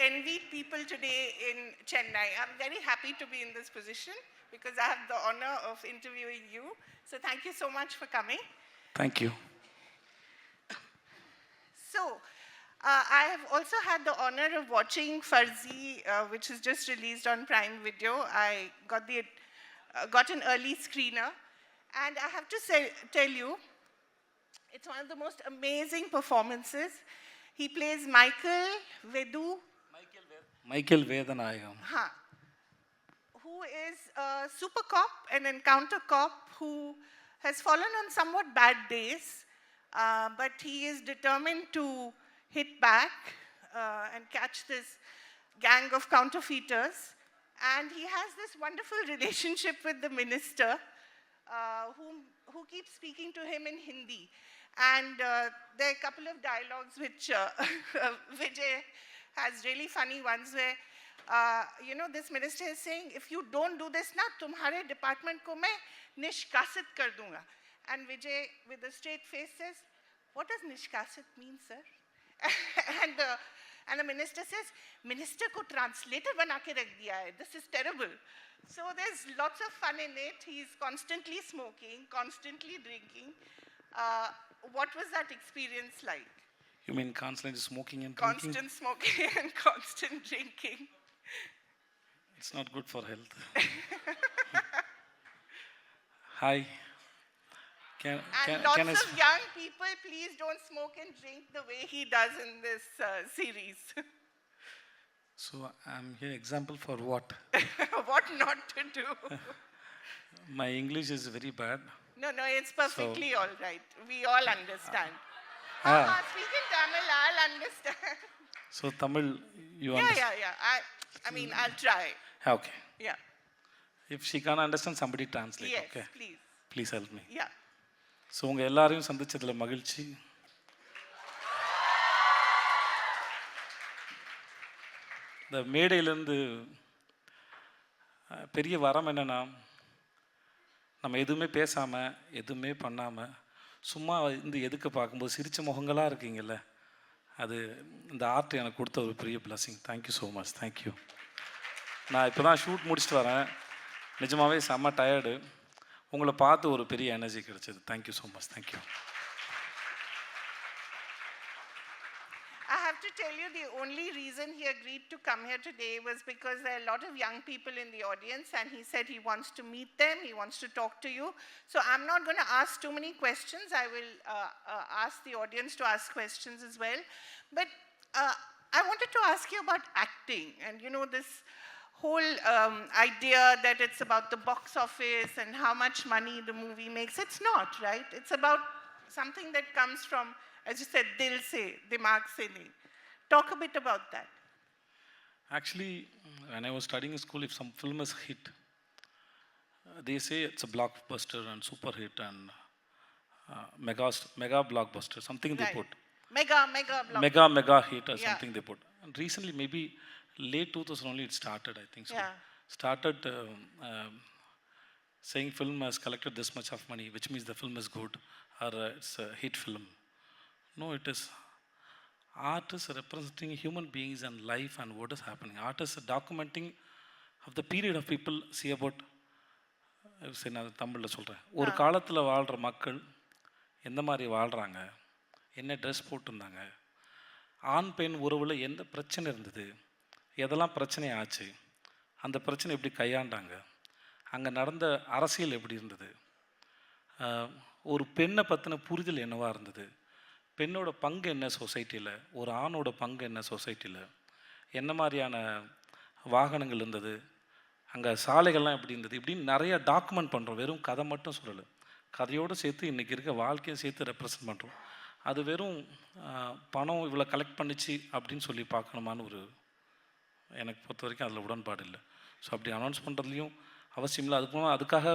envied people today in Chennai. I'm very happy to be in this position because I have the honor of interviewing you. So thank you so much for coming. Thank you. So, I have also had the honor of watching Farzi, which is just released on Prime Video. I got an early screener, and I have to tell you, it's one of the most amazing performances. He plays Michael Vedanayagam. Who is a super cop, an encounter cop who has fallen on somewhat bad days, but he is determined to hit back and catch this gang of counterfeiters. And he has this wonderful relationship with the minister who keeps speaking to him in Hindi. And there are a couple of dialogues which Vijay has really funny ones where, this minister is saying, if you don't do this na, tumhare department ko main nishkasit kar dunga. And Vijay, with a straight face, says, what does nishkasit mean, sir? and the minister says, minister ko translator bana ke rakh diya hai. This is terrible. So there's lots of fun in it. He's constantly smoking, constantly drinking. What was that experience like? You mean constantly smoking and drinking? Constant smoking and constant drinking. It's not good for health. Hi. Lots of young people, please don't smoke and drink the way he does in this series. So I'm here example for what? What not to do. My English is very bad. No, it's perfectly all right. We all understand. Speak in Tamil, I'll understand. So Tamil, you understand? Yeah. I mean, I'll try. Okay. Yeah. If she can't understand, somebody translate. Yes, okay? please. Please help me. Yeah. So உங்க எல்லாரையும் சந்திச்சதுல மகிழ்ச்சி. இந்த மேடையிலேருந்து பெரிய வரம் என்னன்னா, நம்ம எதுவுமே பேசாமல் எதுவுமே பண்ணாமல் சும்மா இந்த எதுக்கு பார்க்கும்போது சிரித்த முகங்களாக இருக்கீங்கல்ல, அது இந்த ஆர்ட் எனக்கு கொடுத்த ஒரு பெரிய blessing. Thank you so much. Thank you. நான் இப்போ தான் ஷூட் முடிச்சுட்டு வரேன். நிஜமாகவே செம்ம டயர்டு. உங்களை பார்த்து ஒரு பெரிய எனர்ஜி கிடைச்சது. Thank you so much. Thank you. I have to tell you, the only reason he agreed to come here today was because there are a lot of young people in the audience, and he said he wants to meet them, he wants to talk to you. So I'm not going to ask too many questions. I will ask the audience to ask questions as well. But I wanted to ask you about acting, and this whole idea that it's about the box office and how much money the movie makes. It's not, right? It's about something that comes from, as you said, dil se, dimag se nahi. Talk a bit about that. Actually, when I was studying in school, if some film is hit, they say it's a blockbuster and super hit and mega blockbuster, something they put. Mega blockbuster. Mega hit or something they put. And recently, maybe late 2000 only it started, I think so. Yeah. Started saying film has collected this much of money, which means the film is good or it's a hit film. No, it is. Art is representing human beings and life and what is happening. Art is documenting of the period of people see about. சரி, நான் தமிழில் சொல்கிறேன். ஒரு காலத்தில் வாழ்கிற மக்கள் எந்த மாதிரி வாழ்கிறாங்க, என்ன ட்ரெஸ் போட்டிருந்தாங்க, ஆண் பெண் உறவில் எந்த பிரச்சனை இருந்தது, எதெல்லாம் பிரச்சனை ஆச்சு, அந்த பிரச்சனை எப்படி கையாண்டாங்க, அங்கே நடந்த அரசியல் எப்படி இருந்தது, ஒரு பெண்ணை பற்றின புரிதல் என்னவாக இருந்தது, பெண்ணோட பங்கு என்ன சொசைட்டியில், ஒரு ஆணோட பங்கு என்ன சொசைட்டியில், என்ன மாதிரியான வாகனங்கள் இருந்தது, அங்கே சாலைகள்லாம் எப்படி இருந்தது, இப்படின்னு நிறையா டாக்குமெண்ட் பண்ணுறோம். வெறும் கதை மட்டும் சொல்லலை, கதையோடு சேர்த்து இன்றைக்கி இருக்க வாழ்க்கையை சேர்த்து ரெப்ரசன்ட் பண்ணுறோம். அது வெறும் பணம் இவ்வளோ கலெக்ட் பண்ணிச்சு அப்படின்னு சொல்லி பார்க்கணுமான்னு ஒரு எனக்கு பொறுத்த வரைக்கும் அதில் உடன்பாடு இல்லை. ஸோ அப்படி அனௌன்ஸ் பண்ணுறதுலையும் அவசியம் இல்லை. அதுக்காக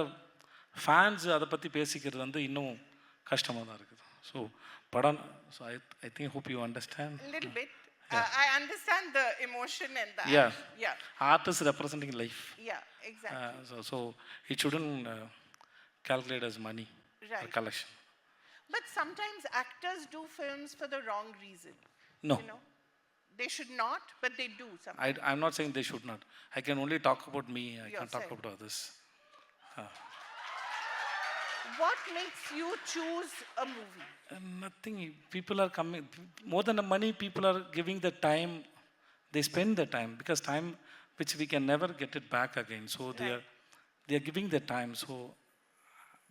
ஃபேன்ஸ் அதை பற்றி பேசிக்கிறது வந்து இன்னும் கஷ்டமாக தான் இருக்குது. ஸோ படம், so I think hope you understand. Little bit. I understand the emotion and that. Yeah. Art is representing life. Yeah, exactly. So it shouldn't calculate as money or collection. But sometimes actors do films for the wrong reason. No. they should not, but they do sometimes. I'm not saying they should not. I can only talk about me. I You're can't talk saying. about others. What makes you choose a movie? Nothing. People are coming. More than the money, people are giving the time. They spend the time because time which we can never get it back again. So they are giving the time. So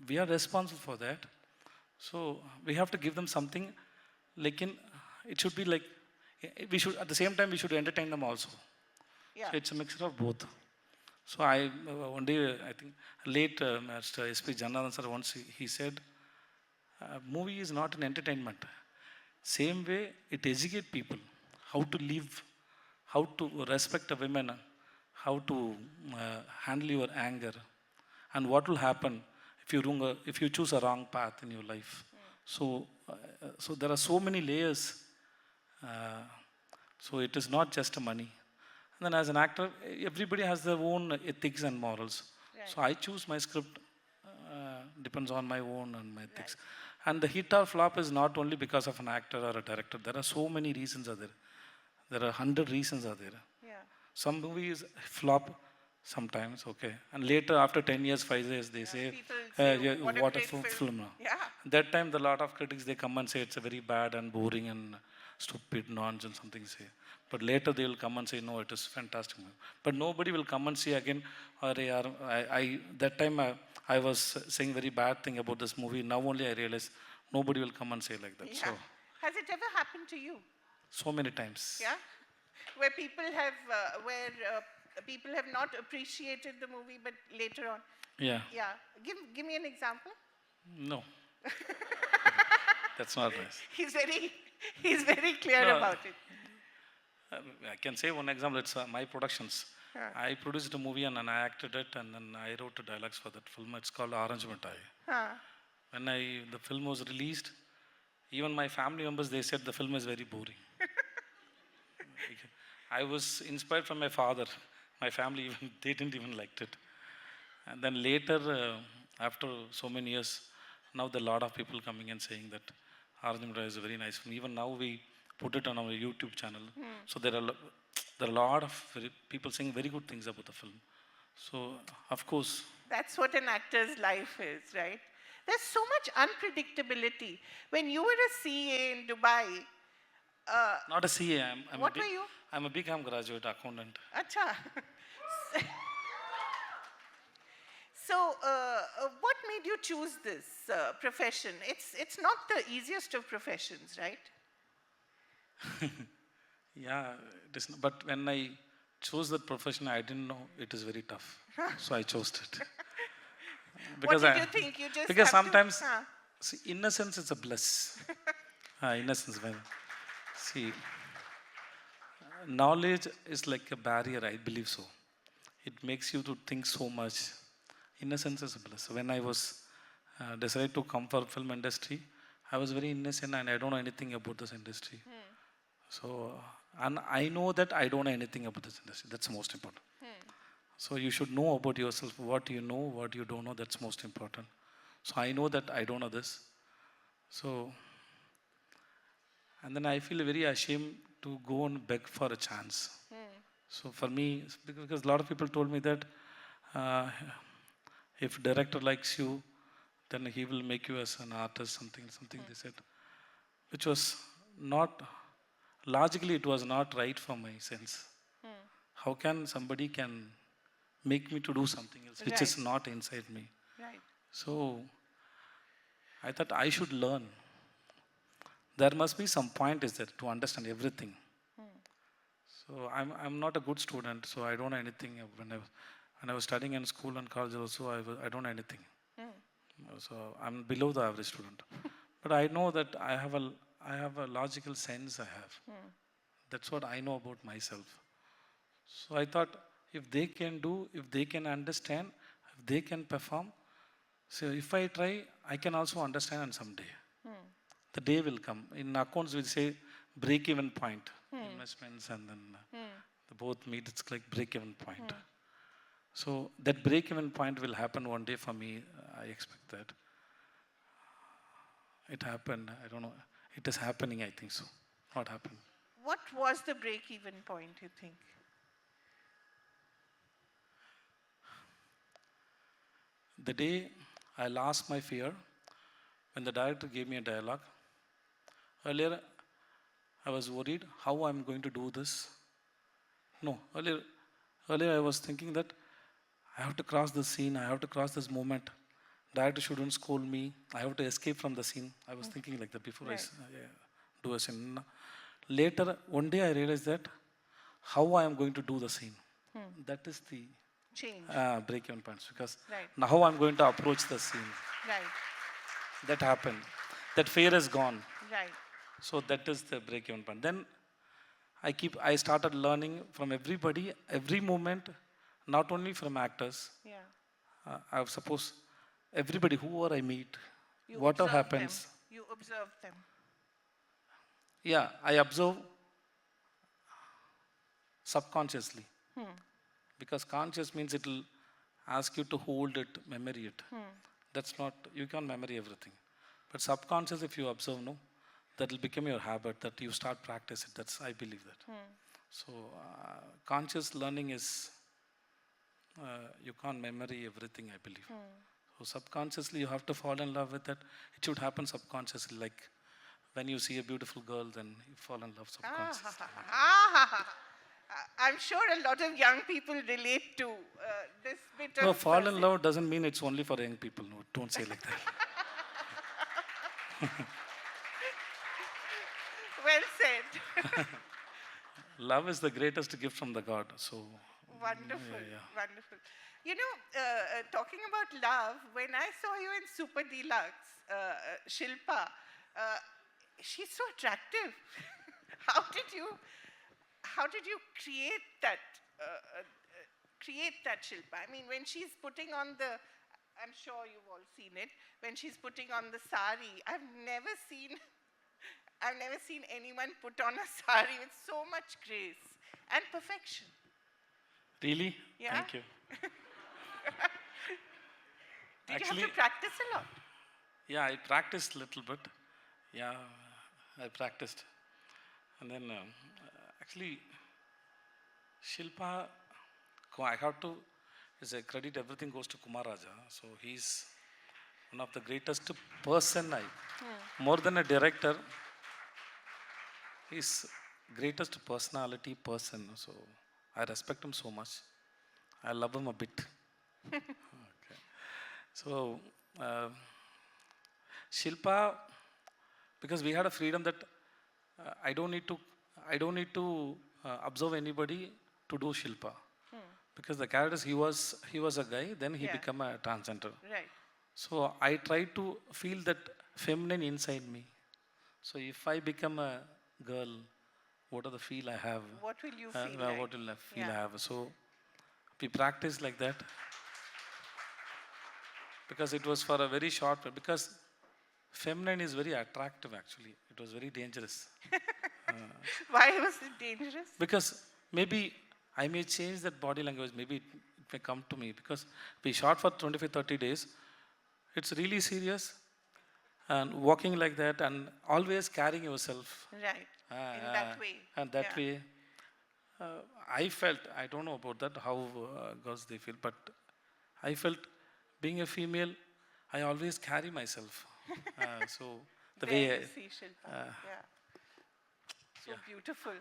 we are responsible for that. So we have to give them something. Like it should be like we should at the same time we should entertain them also. Yeah. So it's a mixture of both. So I one day I think late Master S.P. Jannadan sir once he said, movie is not an entertainment. Same way it educates people how to live, how to respect a woman, how to handle your anger, and what will happen if you choose a wrong path in your life. So so there are so many layers. So it is not just money. And then as an actor, everybody has their own ethics and morals. Right. So I choose my script, depends on my own and my ethics. And the hit or flop is not only because of an actor or a director. There are so many reasons are there. There are 100 reasons are there. Yeah. Some movies flop sometimes, okay. And later, after 10 years, 5 years, they say, People say, yeah, what a what a great film. Yeah. That time, the lot of critics, they come and say it's a very bad and boring and stupid nonsense, something say. But later they will come and say, no, it is fantastic movie. But nobody will come and say again, that time I was saying very bad thing about this movie. Now only I realize nobody will come and say like that. Yeah. So, Has it ever happened to you? so many times. Yeah. Where people have not appreciated the movie, but later on. Yeah. Yeah. Give me an example. No. That's not nice. He's very clear No. about it. I can say one example. It's my productions. Huh. I produced a movie and then I acted it and then I wrote the dialogues for that film. It's called Orange Mithai. Huh. When the film was released, even my family members, they said the film is very boring. I was inspired from my father. My family, they didn't even liked it. And then later, after so many years, now there are a lot of people coming and saying that Orange Mithai is a very nice film. Even now we put it on our YouTube channel. So there are a lot of people saying very good things about the film. So, of course. That's what an actor's life is, right? There's so much unpredictability. When you were a CA in Dubai, Not a CA. What were you? I'm a BCom graduate accountant. acha. So, what made you choose this profession? It's not the easiest of professions, right? Yeah, it is. But when I chose that profession, I didn't know it is very tough. So I chose it. What did you think? You just because have to- sometimes, see, innocence is a bliss. Innocence, when see, knowledge is like a barrier. I believe so. It makes you to think so much. Innocence is a bliss. When I was decided to come for film industry, I was very innocent and I don't know anything about this industry. So, and I know that I don't know anything about this industry. That's most important. So you should know about yourself, what you know, what you don't know, that's most important. So I know that I don't know this. So, and then I feel very ashamed to go and beg for a chance. So for me, because a lot of people told me that if director likes you, then he will make you as an artist, something they said. Which was not, logically it was not right for my sense. How can somebody can make me to do something else, which is not inside me? Right. So I thought I should learn. There must be some point is there to understand everything. So I'm not a good student, so I don't know anything. When I was studying in school and college also, I don't know anything. So I'm below the average student. But I know that I have a logical sense I have. That's what I know about myself. So I thought if they can do, if they can understand, if they can perform, so if I try, I can also understand and someday. The day will come. In accounts we say break-even point. Investments and then the both meet, it's like break-even point. So that break-even point will happen one day for me. I expect that. It happened. I don't know. It is happening, I think so. What happened? what was the break-even point, you think? The day I lost my fear, when the director gave me a dialogue, earlier I was worried how I'm going to do this. No, earlier I was thinking that I have to cross this scene, I have to cross this moment. Director shouldn't scold me. I have to escape from the scene. I was thinking like that before I do a scene. Later, one day I realized that how I am going to do the scene. That is the change. Break-even points, because now how I'm going to approach the scene. Right. That happened. That fear is gone. Right. So that is the break-even point. Then I started learning from everybody, every moment, not only from actors. Yeah. I suppose everybody, whoever I meet, You whatever observe happens. them. You observe them. Yeah, I observe subconsciously. Because conscious means it will ask you to hold it, memory it. That's not, you can't memory everything. But subconscious, if you observe, no, that will become your habit, that you start practice it. That's, I believe that. So conscious learning is, you can't memory everything, I believe. So subconsciously, you have to fall in love with that. It should happen subconsciously, like when you see a beautiful girl, then you fall in love subconsciously. I'm sure a lot of young people relate to this bit No, of... fall in love doesn't mean it's only for young people. No, don't say like that. Well said. Love is the greatest gift from the God. So Wonderful, wonderful. You know, talking about love, when I saw you in Super Deluxe, Shilpa, she's so attractive. How did you create that? Create that Shilpa. I mean, when she's putting on the, I'm sure you've all seen it. When she's putting on the sari, I've never seen anyone put on a sari with so much grace and perfection. Really? Yeah? Thank you. Did you have to practice a lot? Yeah, I practiced a little bit. Yeah, I practiced. And then, actually, Shilpa, I have to, as a credit, everything goes to Kumaraja. So he's one of the greatest person more than a director, he's greatest personality person. So I respect him so much. I love him a bit. Okay. So Shilpa, because we had a freedom that I don't need to observe anybody to do Shilpa. Because the characters, he was a guy, then he became a transgender. Right. So I try to feel that feminine inside me. So if I become a girl, what are the feel I have? What will you feel like? What will I feel I have? So we practice like that. Because it was for a very short period. Because feminine is very attractive actually. It was very dangerous. Why was it dangerous? Because maybe I may change that body language. Maybe it may come to me. Because we shot for 25-30 days. It's really serious. And walking like that and always carrying yourself. Right. In that way. And that way. I felt, I don't know about that, how girls they feel, but I felt being a female, I always carry myself. So the way I see Shilpa. So beautiful.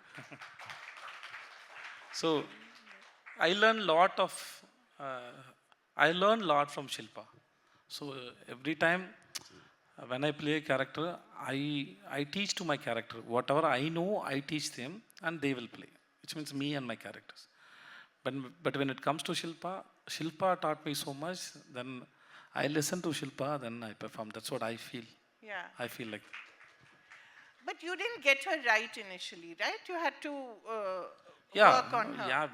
So I learned a lot from Shilpa. So every time when I play a character, I teach to my character. Whatever I know, I teach them and they will play. Which means me and my characters. But when it comes to Shilpa taught me so much, then I listen to Shilpa, then I perform. That's what I feel. Yeah. I feel like. But you didn't get her right initially, right? You had to work on her. Yeah,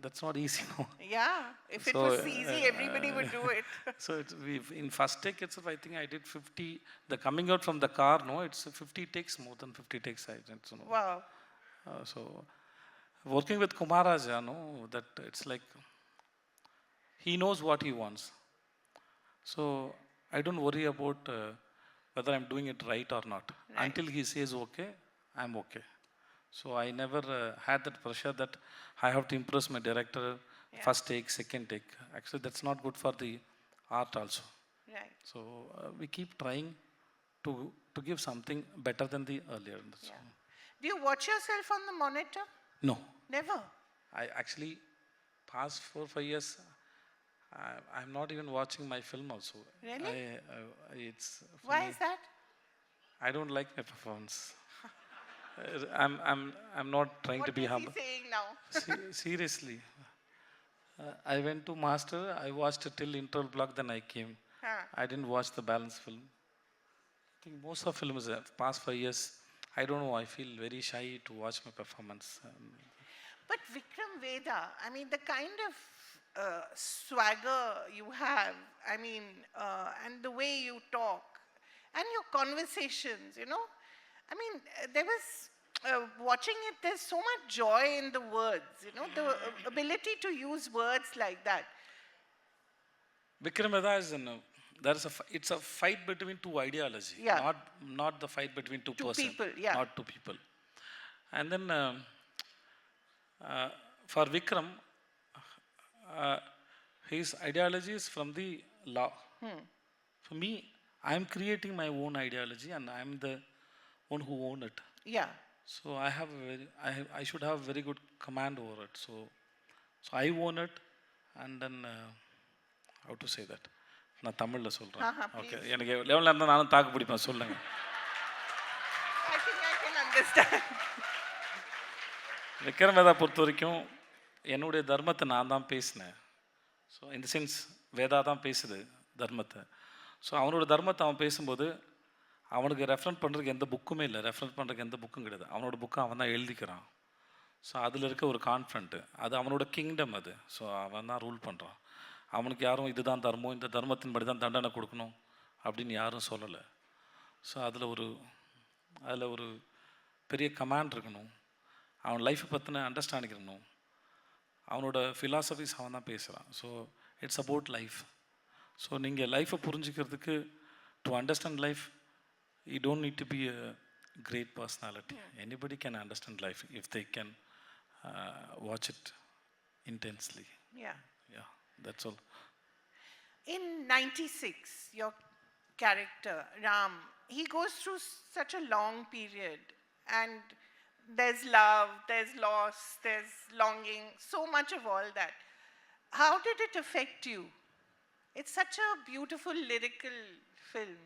that's not easy. No? Yeah, if it was easy, everybody would do it. So in first take itself, I think I did 50. The coming out from the car, no, it's 50 takes, more than 50 takes. I did, so, no. Wow. So working with Kumaraja, no, that it's like he knows what he wants. So I don't worry about whether I'm doing it right or not. Right. Until he says okay, I'm okay. So I never had that pressure that I have to impress my director, first take, second take. Actually, that's not good for the art also. Right. So we keep trying to give something better than the earlier. So, Yeah. Do you watch yourself on the monitor? no, Never. I actually past 4 5 years. I'm not even watching my film also. Really? It's for Why me. is that? I don't like my performance. I'm not trying to What be is he humble. saying now? Seriously, I went to master. I watched till interval block. Then I came. Huh. I didn't watch the balance film. I think most of films past 5 years. I don't know. I feel very shy to watch my performance. But Vikram Veda, I mean, the kind of swagger you have, I mean, and the way you talk, and your conversations, you know, I mean, there was, watching it, there's so much joy in the words, you know, the ability to use words like that. Vikram Vedha is it's a fight between two ideology, Yeah. not the fight between two Two person, people, yeah. not two people. And then for Vikram, uh, his ideology is from the law. For me, I'm creating my own ideology, and I'm the one who own it. Yeah. So I have I should have very good command over it. So I own it, and then how to say that? நான் தமிழில் சொல்கிறேன். Okay, எனக்கு எவ்வளோ நேரம் தான் நானும் தாக்கு பிடிப்பேன், சொல்லுங்கள். I think I can understand. Vikram Veda பொறுத்த வரைக்கும் என்னுடைய தர்மத்தை நான் தான் பேசினேன். ஸோ இந்த சென்ஸ் வேதா தான் பேசுது தர்மத்தை. ஸோ அவனோட தர்மத்தை அவன் பேசும்போது அவனுக்கு ரெஃபரன்ஸ் பண்ணுறதுக்கு எந்த புக்குமே இல்லை, ரெஃபரன்ஸ் பண்ணுறதுக்கு எந்த புக்கும் கிடையாது. அவனோட புக்கை அவன் தான் எழுதிக்கிறான். ஸோ அதில் இருக்க ஒரு கான்ஃபிடென்ட்டு, அது அவனோட கிங்டம் அது. ஸோ அவன் தான் ரூல் பண்ணுறான். அவனுக்கு யாரும் இதுதான் தர்மம், இந்த தர்மத்தின்படி தான் தண்டனை கொடுக்கணும் அப்படின்னு யாரும் சொல்லலை. ஸோ அதில் ஒரு பெரிய கமாண்ட் இருக்கணும். அவன் லைஃப்பை பற்றின அண்டர்ஸ்டாண்டிங் இருக்கணும். அவனோட ஃபிலாசபிஸ் அவன் தான் பேசுகிறான். So it's about life. So நீங்கள் லைஃப்பை புரிஞ்சுக்கிறதுக்கு, to understand life, you don't need to be a great personality. Anybody can understand life if they can watch it intensely. Yeah. Yeah, that's all. In 96, your character, Ram, he goes through such a long period, and there's love, there's loss, there's longing, so much of all that. How did it affect you? It's such a beautiful lyrical film.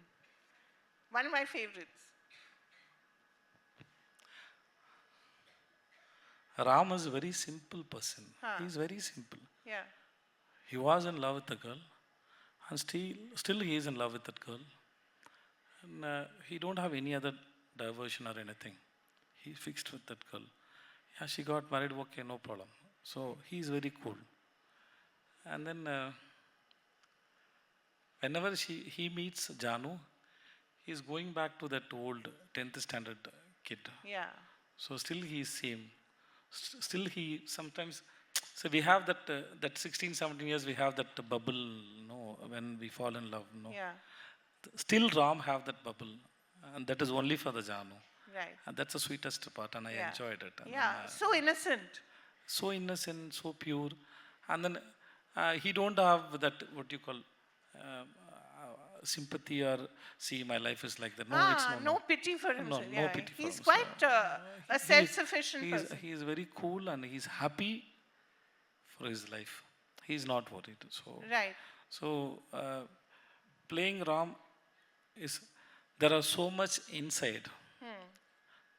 One of my favorites. Ram is a very simple person. He's very simple. Yeah. He was in love with the girl, and still he is in love with that girl. And he don't have any other diversion or anything. He's fixed with that girl. Yeah, she got married, okay, no problem. So he's very cool. And then whenever he meets Janu, he's going back to that old 10th standard kid. Yeah. So still he is same. Still he sometimes, so we have that 16 17 years we have that bubble, when we fall in love, Yeah. Still Ram have that bubble, and that is only for the Janu. Right. And that's the sweetest part, and I enjoyed it. And yeah, so innocent. So innocent, so pure. And then he don't have that, what you call, sympathy or see my life is like that. No, it's no pity for himself. No pity for he's him. quite a self-sufficient person. He is very cool, and he's happy for his life. He's not worried. So Right. So playing Ram is, there are so much inside,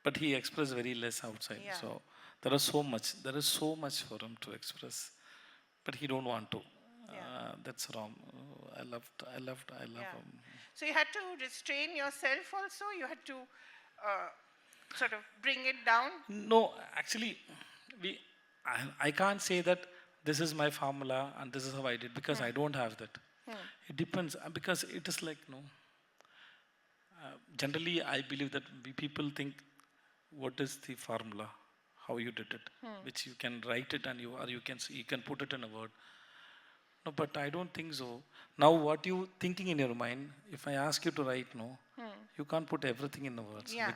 but he expresses very less outside. Yeah. So there is so much for him to express, but he don't want to. That's Ram. I love him. So you had to restrain yourself also? You had to sort of bring it down? No, actually, I can't say that this is my formula and this is how I did, because I don't have that. It depends, because it is like, generally I believe that people think, what is the formula, how you did it, which you can write it, and you can put it in a word. No, but I don't think so. Now what you thinking in your mind, if I ask you to write, you can't put everything in the words, Yeah.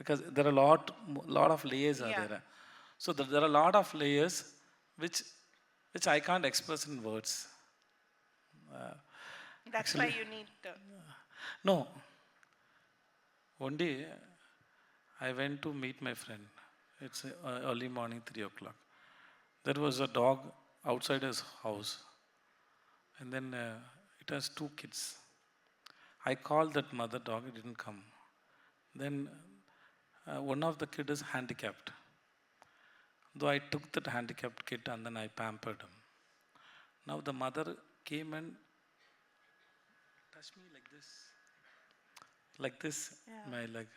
because there are lot of layers are Yeah. there. So there are a lot of layers which I can't express in words. That's why Actually, you need the... no. One day, I went to meet my friend. It's early morning, 3 o'clock. There was a dog outside his house, and then it has two kids. I called that mother dog, it didn't come. Then one of the kid is handicapped. Though I took that handicapped kid and then I pampered him. Now the mother came and touched me like this, Yeah. my leg.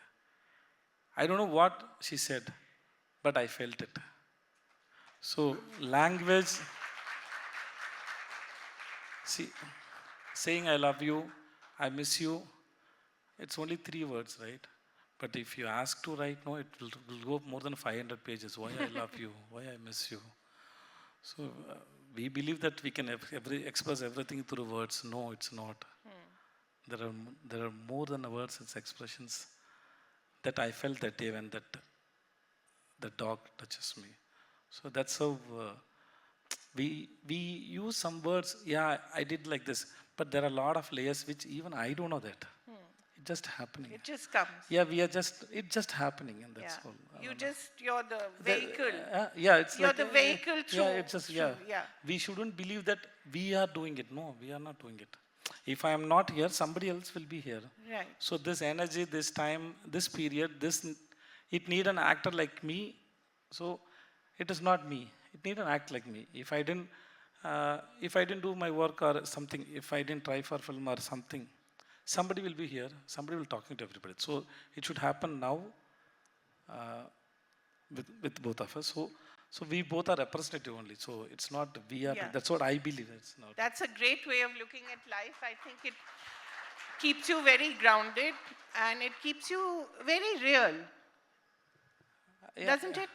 I don't know what she said, but I felt it. So language, see, saying I love you, I miss you, it's only 3 words, right? But if you ask to write, no, it will go more than 500 pages. Why I love you, why I miss you. So we believe that we can express everything through words. No, it's not. There are more than words, it's expressions that I felt that day when the dog touches me. So that's how we use some words. Yeah, I did like this, but there are a lot of layers which even I don't know that. It's just happening. It just comes. Yeah, it's just happening, and that's all. You're the vehicle. Yeah, it's You're like the vehicle through. yeah, it's just yeah. We shouldn't believe that we are doing it. No, we are not doing it. If I am not here, somebody else will be here. Right. So this energy, this time, this period, it need an actor like me. So it is not me. It need an act like me. If I didn't do my work or something, if I didn't try for film or something, somebody will be here. Somebody will talking to everybody. So it should happen now with both of us. So we both are representative only. So it's not we are. Yeah. That's what I believe. It's not. That's a great way of looking at life. I think it keeps you very grounded and it keeps you very real. Doesn't it?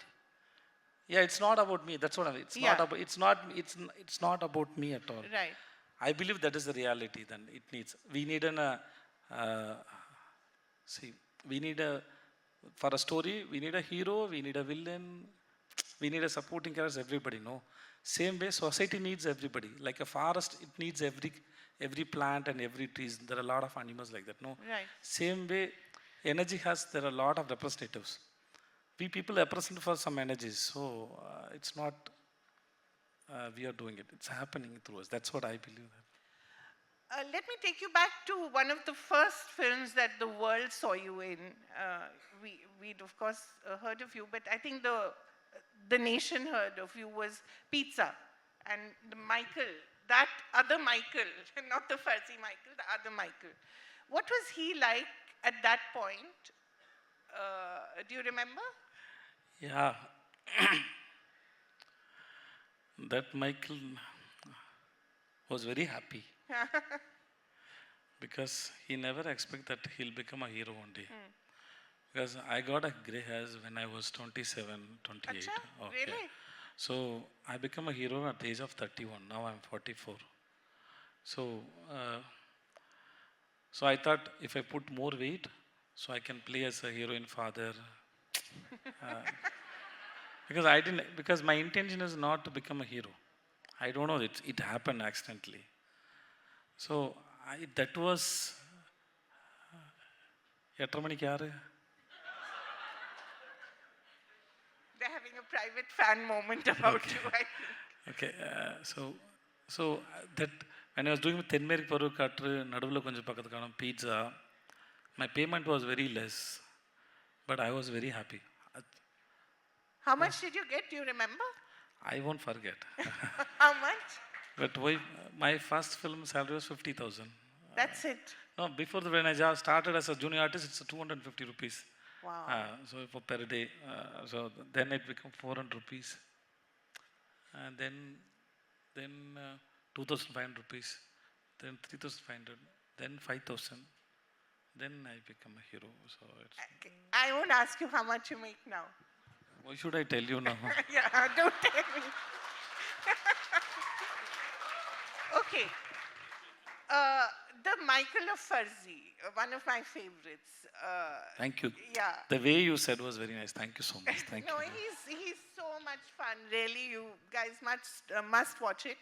Yeah, it's not about me. That's what I mean. It's not about me at all. Right. I believe that is the reality. Then we need for a story, we need a hero, we need a villain, we need a supporting characters, everybody, no? Same way, society needs everybody. Like a forest, it needs every plant and every trees. There are a lot of animals like that, no? Right. Same way, there are a lot of representatives. We people represent for some energies, so it's not we are doing it. It's happening through us. That's what I believe. Let me take you back to one of the first films that the world saw you in. We'd of course heard of you, but I think the nation heard of you was Pizza. And the Michael, that other Michael, not the fuzzy Michael, the other Michael. What was he like at that point? Do you remember? Yeah. That Michael was very happy. Because he never expected that he'll become a hero one day. Because I got a grey hairs when I was 27, 28. Achha, Okay. really? So I became a hero at the age of 31. Now I'm 44. So I thought if I put more weight, so I can play as a heroine father. Because my intention is not to become a hero. I don't know, it happened accidentally. So that was They're having a private fan moment about you, I think. Okay, so that when I was doing Tenmeri Paru Katru, Naduvula Konja Pakatkanam pizza, my payment was very less, but I was very happy. How much did you get? Do you remember? I won't forget. How much? But my first film salary was 50,000. That's it. No, before when I just started as a junior artist, it's 250 rupees. Wow. So for per day. So then it became 400 rupees. And then 2,500 rupees. Then 3,500. Then 5,000. Then I become a hero. So Okay. I won't ask you how much you make now. Why should I tell you now? Yeah, don't tell me. Okay. the Michael of Farzi, one of my favorites. Thank you. Yeah. The way you said was very nice. Thank you so much. Thank No, you. he's so much fun. Really, you guys must watch it.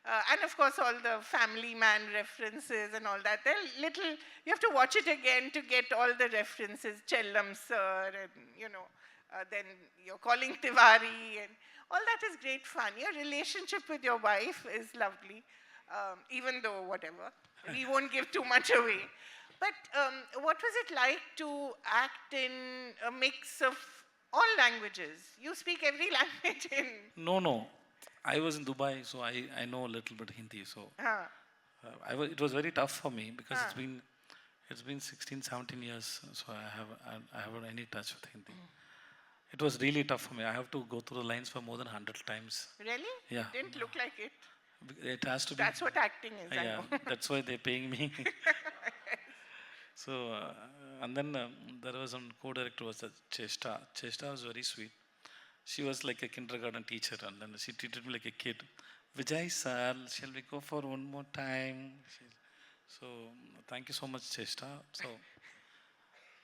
And of course, all the Family Man references and all that. They're little. You have to watch it again to get all the references. Chellam sir, and then you're calling Tiwari, and all that is great fun. Your relationship with your wife is lovely, even though whatever. We won't give too much away. But what was it like to act in a mix of all languages? You speak every language in. No. I was in Dubai, so I know a little bit Hindi. So it was very tough for me because it's been 16, 17 years. So I haven't any touch with Hindi. It was really tough for me. I have to go through the lines for more than 100 times. Really? Yeah. Didn't look like it. It has to be. That's what acting is. Yeah, that's why they're paying me. So, and then there was one co-director was Chesta. Chesta was very sweet. She was like a kindergarten teacher, and then she treated me like a kid. Vijay sir, shall we go for one more time? So, thank you so much, Chesta. So,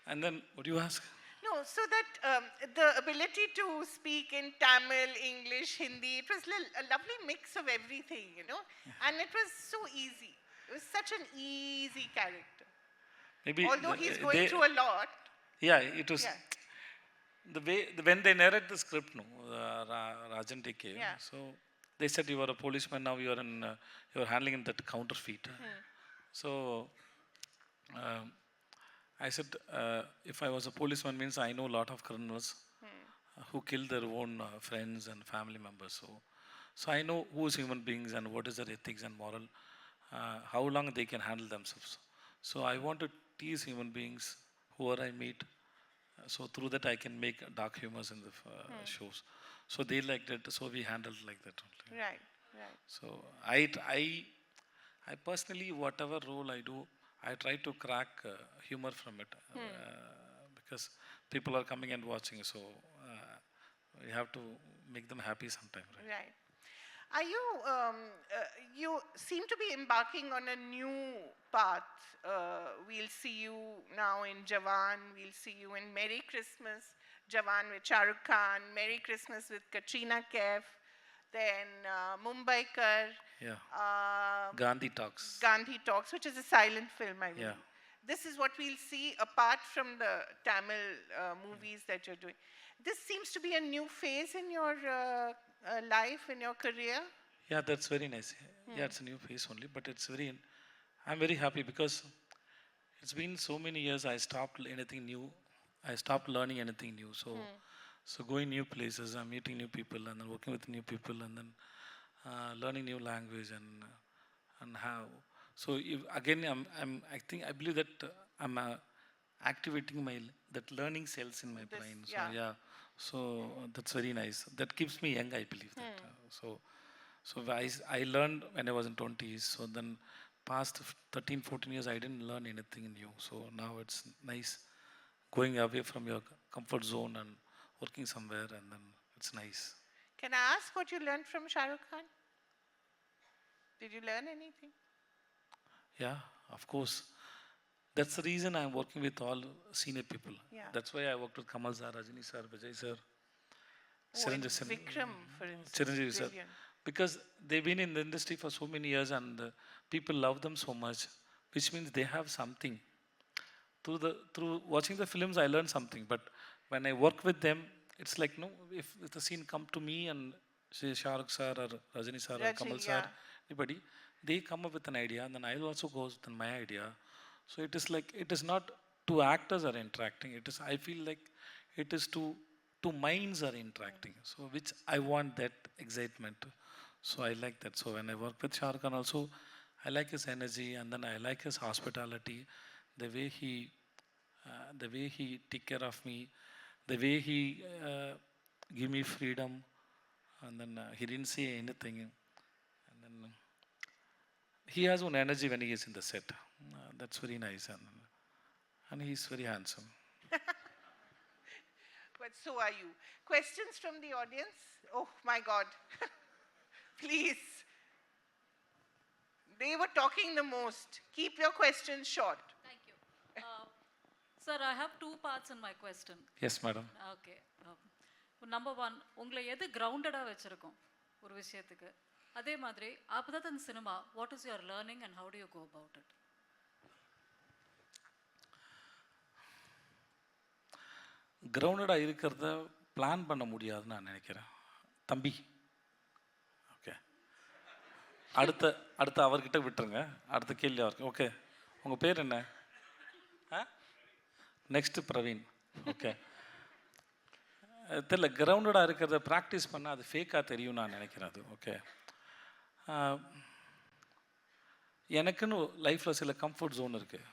and then what do you ask? No, so that the ability to speak in Tamil, English, Hindi, it was a lovely mix of everything, and it was so easy. It was such an easy character. Maybe although he's going through a lot. Yeah, it was the way when they narrate the script, Rajan TK. Yeah. So they said you are a policeman now. You are handling in that counterfeit. So I said if I was a policeman means I know a lot of criminals who kill their own friends and family members. So I know who is human beings and what is their ethics and moral, how long they can handle themselves. So I want to tease human beings, whoever I meet. So through that I can make dark humors in the shows. So they liked it. So we handled like that only. Right. So I personally, whatever role I do, I try to crack humor from it because people are coming and watching. So we have to make them happy sometime. Right. Are you, you seem to be embarking on a new path. We'll see you now in Jawan. We'll see you in Merry Christmas, Jawan with Shah Rukh Khan, Merry Christmas with Katrina Kaif, then Mumbaikar. Yeah. Gandhi Talks. Gandhi Talks, which is a silent film, I mean. Yeah. This is what we'll see apart from the Tamil movies that you're doing. This seems to be a new phase in your life, in your career. Yeah, that's very nice. Yeah, it's a new phase only, but I'm very happy because it's been so many years I stopped anything new. I stopped learning anything new. So going new places, I'm meeting new people and then working with new people and then learning new language and how. So again, I believe that I'm activating that learning cells in my brain. So yeah. So that's very nice. That keeps me young, I believe that. So I learned when I was in 20s. So then past 13, 14 years, I didn't learn anything new. So now it's nice going away from your comfort zone and working somewhere, and then it's nice. Can I ask what you learned from Shah Rukh Khan? Did you learn anything? Yeah, of course. That's the reason I'm working with all senior people. Yeah. That's why I worked with Kamal sir, Rajini sir, Vijay sir, Vikram, for instance. Chiranjeevi sir. Because they've been in the industry for so many years and people love them so much, which means they have something. Through watching the films, I learned something. But when I work with them, it's like, if the scene come to me and say Shah Rukh sir or Rajini sir or Kamal sir, anybody, they come up with an idea and then I'll also go with my idea. So it is like, it is not two actors are interacting. I feel like it is two minds are interacting. So which I want that excitement. So I like that. So when I work with Shah Rukh Khan also, I like his energy and then I like his hospitality, the way he take care of me, the way he give me freedom, and then he didn't say anything, and then he has one energy when he is in the set. That's very nice, and he's very handsome. But so are you. Questions from the audience? Oh my God. Please. they were talking the most. Keep your questions short. Thank you. Sir, I have two parts in my question. Yes, madam. Okay. Number one, உங்களை எது கிரவுண்டடாக வச்சுருக்கோம் ஒரு விஷயத்துக்கு? அதே மாதிரி other than cinema, what is your learning and how do you go about it? கிரவுண்டடாக இருக்கிறத plan பண்ண முடியாதுன்னு நான் நினைக்கிறேன் தம்பி. ஓகே, அடுத்த அவர்கிட்ட விட்டுருங்க. அடுத்த கேள்வி அவருக்கு. ஓகே, உங்கள் பேர் என்ன? நெக்ஸ்ட்டு பிரவீன். ஓகே, தெரியல, கிரவுண்டடாக இருக்கிறத ப்ராக்டிஸ் பண்ணால் அது ஃபேக்காக தெரியும் நான் நினைக்கிறேன். அது ஓகே. எனக்குன்னு லைஃப்பில் சில கம்ஃபர்ட் ஜோன் இருக்குது.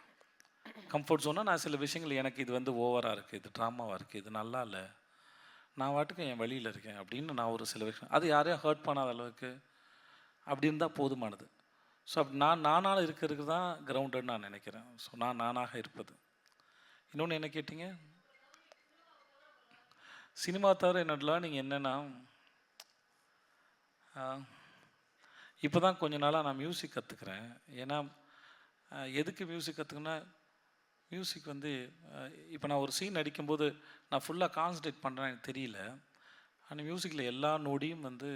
கம்ஃபர்ட் ஜோனாக நான் சில விஷயங்கள் எனக்கு இது வந்து ஓவராக இருக்குது, இது ட்ராமாவாக இருக்குது, இது நல்லா இல்லை, நான் வாட்டுக்கு என் வழியில் இருக்கேன் அப்படின்னு நான் ஒரு சில விஷயம், அது யாரையும் ஹர்ட் பண்ணாத அளவுக்கு அப்படி இருந்தால் போதுமானது. ஸோ அப்படி நானாக இருக்கிறதுக்கு தான் கிரவுண்டட்னு நான் நினைக்கிறேன். ஸோ நானாக இருப்பது. இன்னொன்று என்ன கேட்டிங்க? சினிமா தவிர என்னோட லேர்னிங் என்னென்னா, இப்போ தான் கொஞ்ச நாளாக நான் மியூசிக் கற்றுக்கிறேன். ஏன்னா எதுக்கு மியூசிக் கற்றுக்குன்னா, மியூசிக் வந்து இப்போ நான் ஒரு சீன் அடிக்கும்போது நான் ஃபுல்லாக கான்சன்ட்ரேட் பண்ணுறேன் எனக்கு தெரியல. ஆனால் மியூசிக்கில் எல்லா நொடியும் வந்து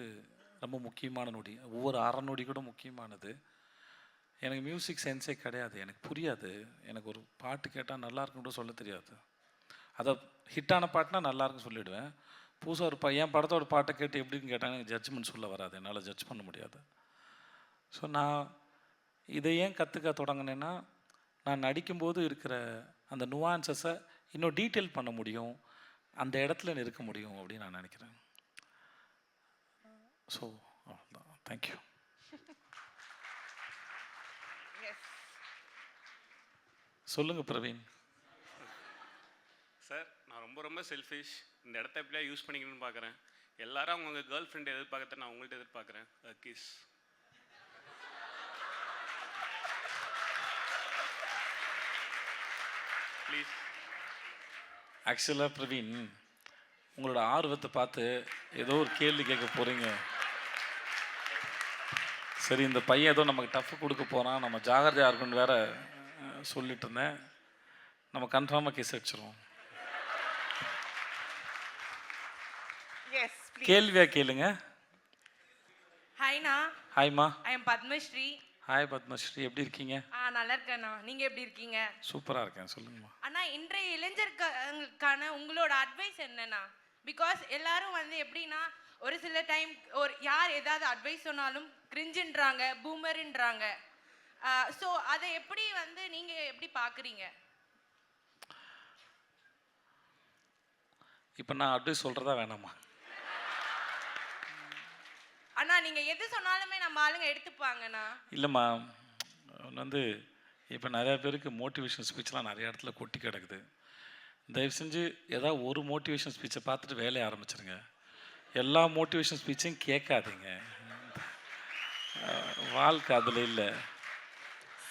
ரொம்ப முக்கியமான நொடி. ஒவ்வொரு அரை நொடி கூட முக்கியமானது. எனக்கு மியூசிக் சென்ஸே கிடையாது, எனக்கு புரியாது. எனக்கு ஒரு பாட்டு கேட்டால் நல்லாயிருக்குன்னு கூட சொல்ல தெரியாது. அதை ஹிட்டான பாட்டுனா நல்லாயிருக்குன்னு சொல்லிவிடுவேன். புதுசாக ஒரு என் படத்தோட பாட்டை கேட்டு எப்படின்னு கேட்டாங்க, எனக்கு ஜட்ஜ்மெண்ட் சொல்ல வராது, என்னால் ஜட்ஜ் பண்ண முடியாது. ஸோ நான் இதை ஏன் கற்றுக்க தொடங்கினேன்னா, நான் நடிக்கும்போது இருக்கிற அந்த நுவான்சஸை இன்னும் டீட்டெயில் பண்ண முடியும், அந்த இடத்துல இருக்க முடியும் அப்படின்னு நான் நினைக்கிறேன். ஸோ அவ்வளோதான். தேங்க்யூ. சொல்லுங்கள் பிரவீன். சார், நான் ரொம்ப செல்ஃபிஷ். இந்த இடத்த எப்படியா யூஸ் பண்ணிக்கணும்னு பார்க்குறேன். எல்லாரும் அவங்க கேர்ள் ஃப்ரெண்ட் எதிர்பார்க்கறத நான் உங்கள்கிட்ட எதிர்பார்க்குறேன். கிஸ். ப்ளீஸ். ஆக்சுவலாக பிரவீன், உங்களோட ஆர்வத்தை பார்த்து ஏதோ ஒரு கேள்வி கேட்க போகிறீங்க. சரி, இந்த பையன் ஏதோ நமக்கு டஃப் கொடுக்க போகிறான், நம்ம ஜாகிரதையாக இருக்குன்னு வேற சொல்லிட்டு இருந்தேன். நம்ம கன்ஃபார்மாக கேஸ் அடிச்சிருவோம். கேள்வியா கேளுங்க. ஹாய்ண்ணா. ஹாய்மா. I am Padmashree. Hi Padmashree, எப்படி இருக்கீங்க? நல்லா இருக்கேண்ணா. நீங்கள் எப்படி இருக்கீங்க? சூப்பராக இருக்கேன். சொல்லுங்கம்மா. அண்ணா, இன்றைய இளைஞர்களுக்கான உங்களோட அட்வைஸ் என்னண்ணா? பிகாஸ் எல்லாரும் வந்து எப்படின்னா, ஒரு சில டைம் யார் ஏதாவது அட்வைஸ் சொன்னாலும் கிரிஞ்சுன்றாங்க, பூமருன்றாங்க. ஸோ அதை எப்படி வந்து நீங்கள் எப்படி பார்க்குறீங்க? இப்போ நான் அட்வைஸ் சொல்கிறதா வேணாமா? அண்ணா, நீங்கள் எது சொன்னாலுமே நம்ம ஆளுங்க எடுத்துப்பாங்கண்ணா. இல்லைம்மா, வந்து இப்போ நிறையா பேருக்கு மோட்டிவேஷன் ஸ்பீச்லாம் நிறைய இடத்துல கொட்டி கிடக்குது. தயவு செஞ்சு ஏதாவது ஒரு மோட்டிவேஷன் ஸ்பீச்சை பார்த்துட்டு வேலையை ஆரம்பிச்சிருங்க. எல்லா மோட்டிவேஷன் ஸ்பீச்சையும் கேட்காதீங்க. வாழ்க்கை அதில் இல்லை.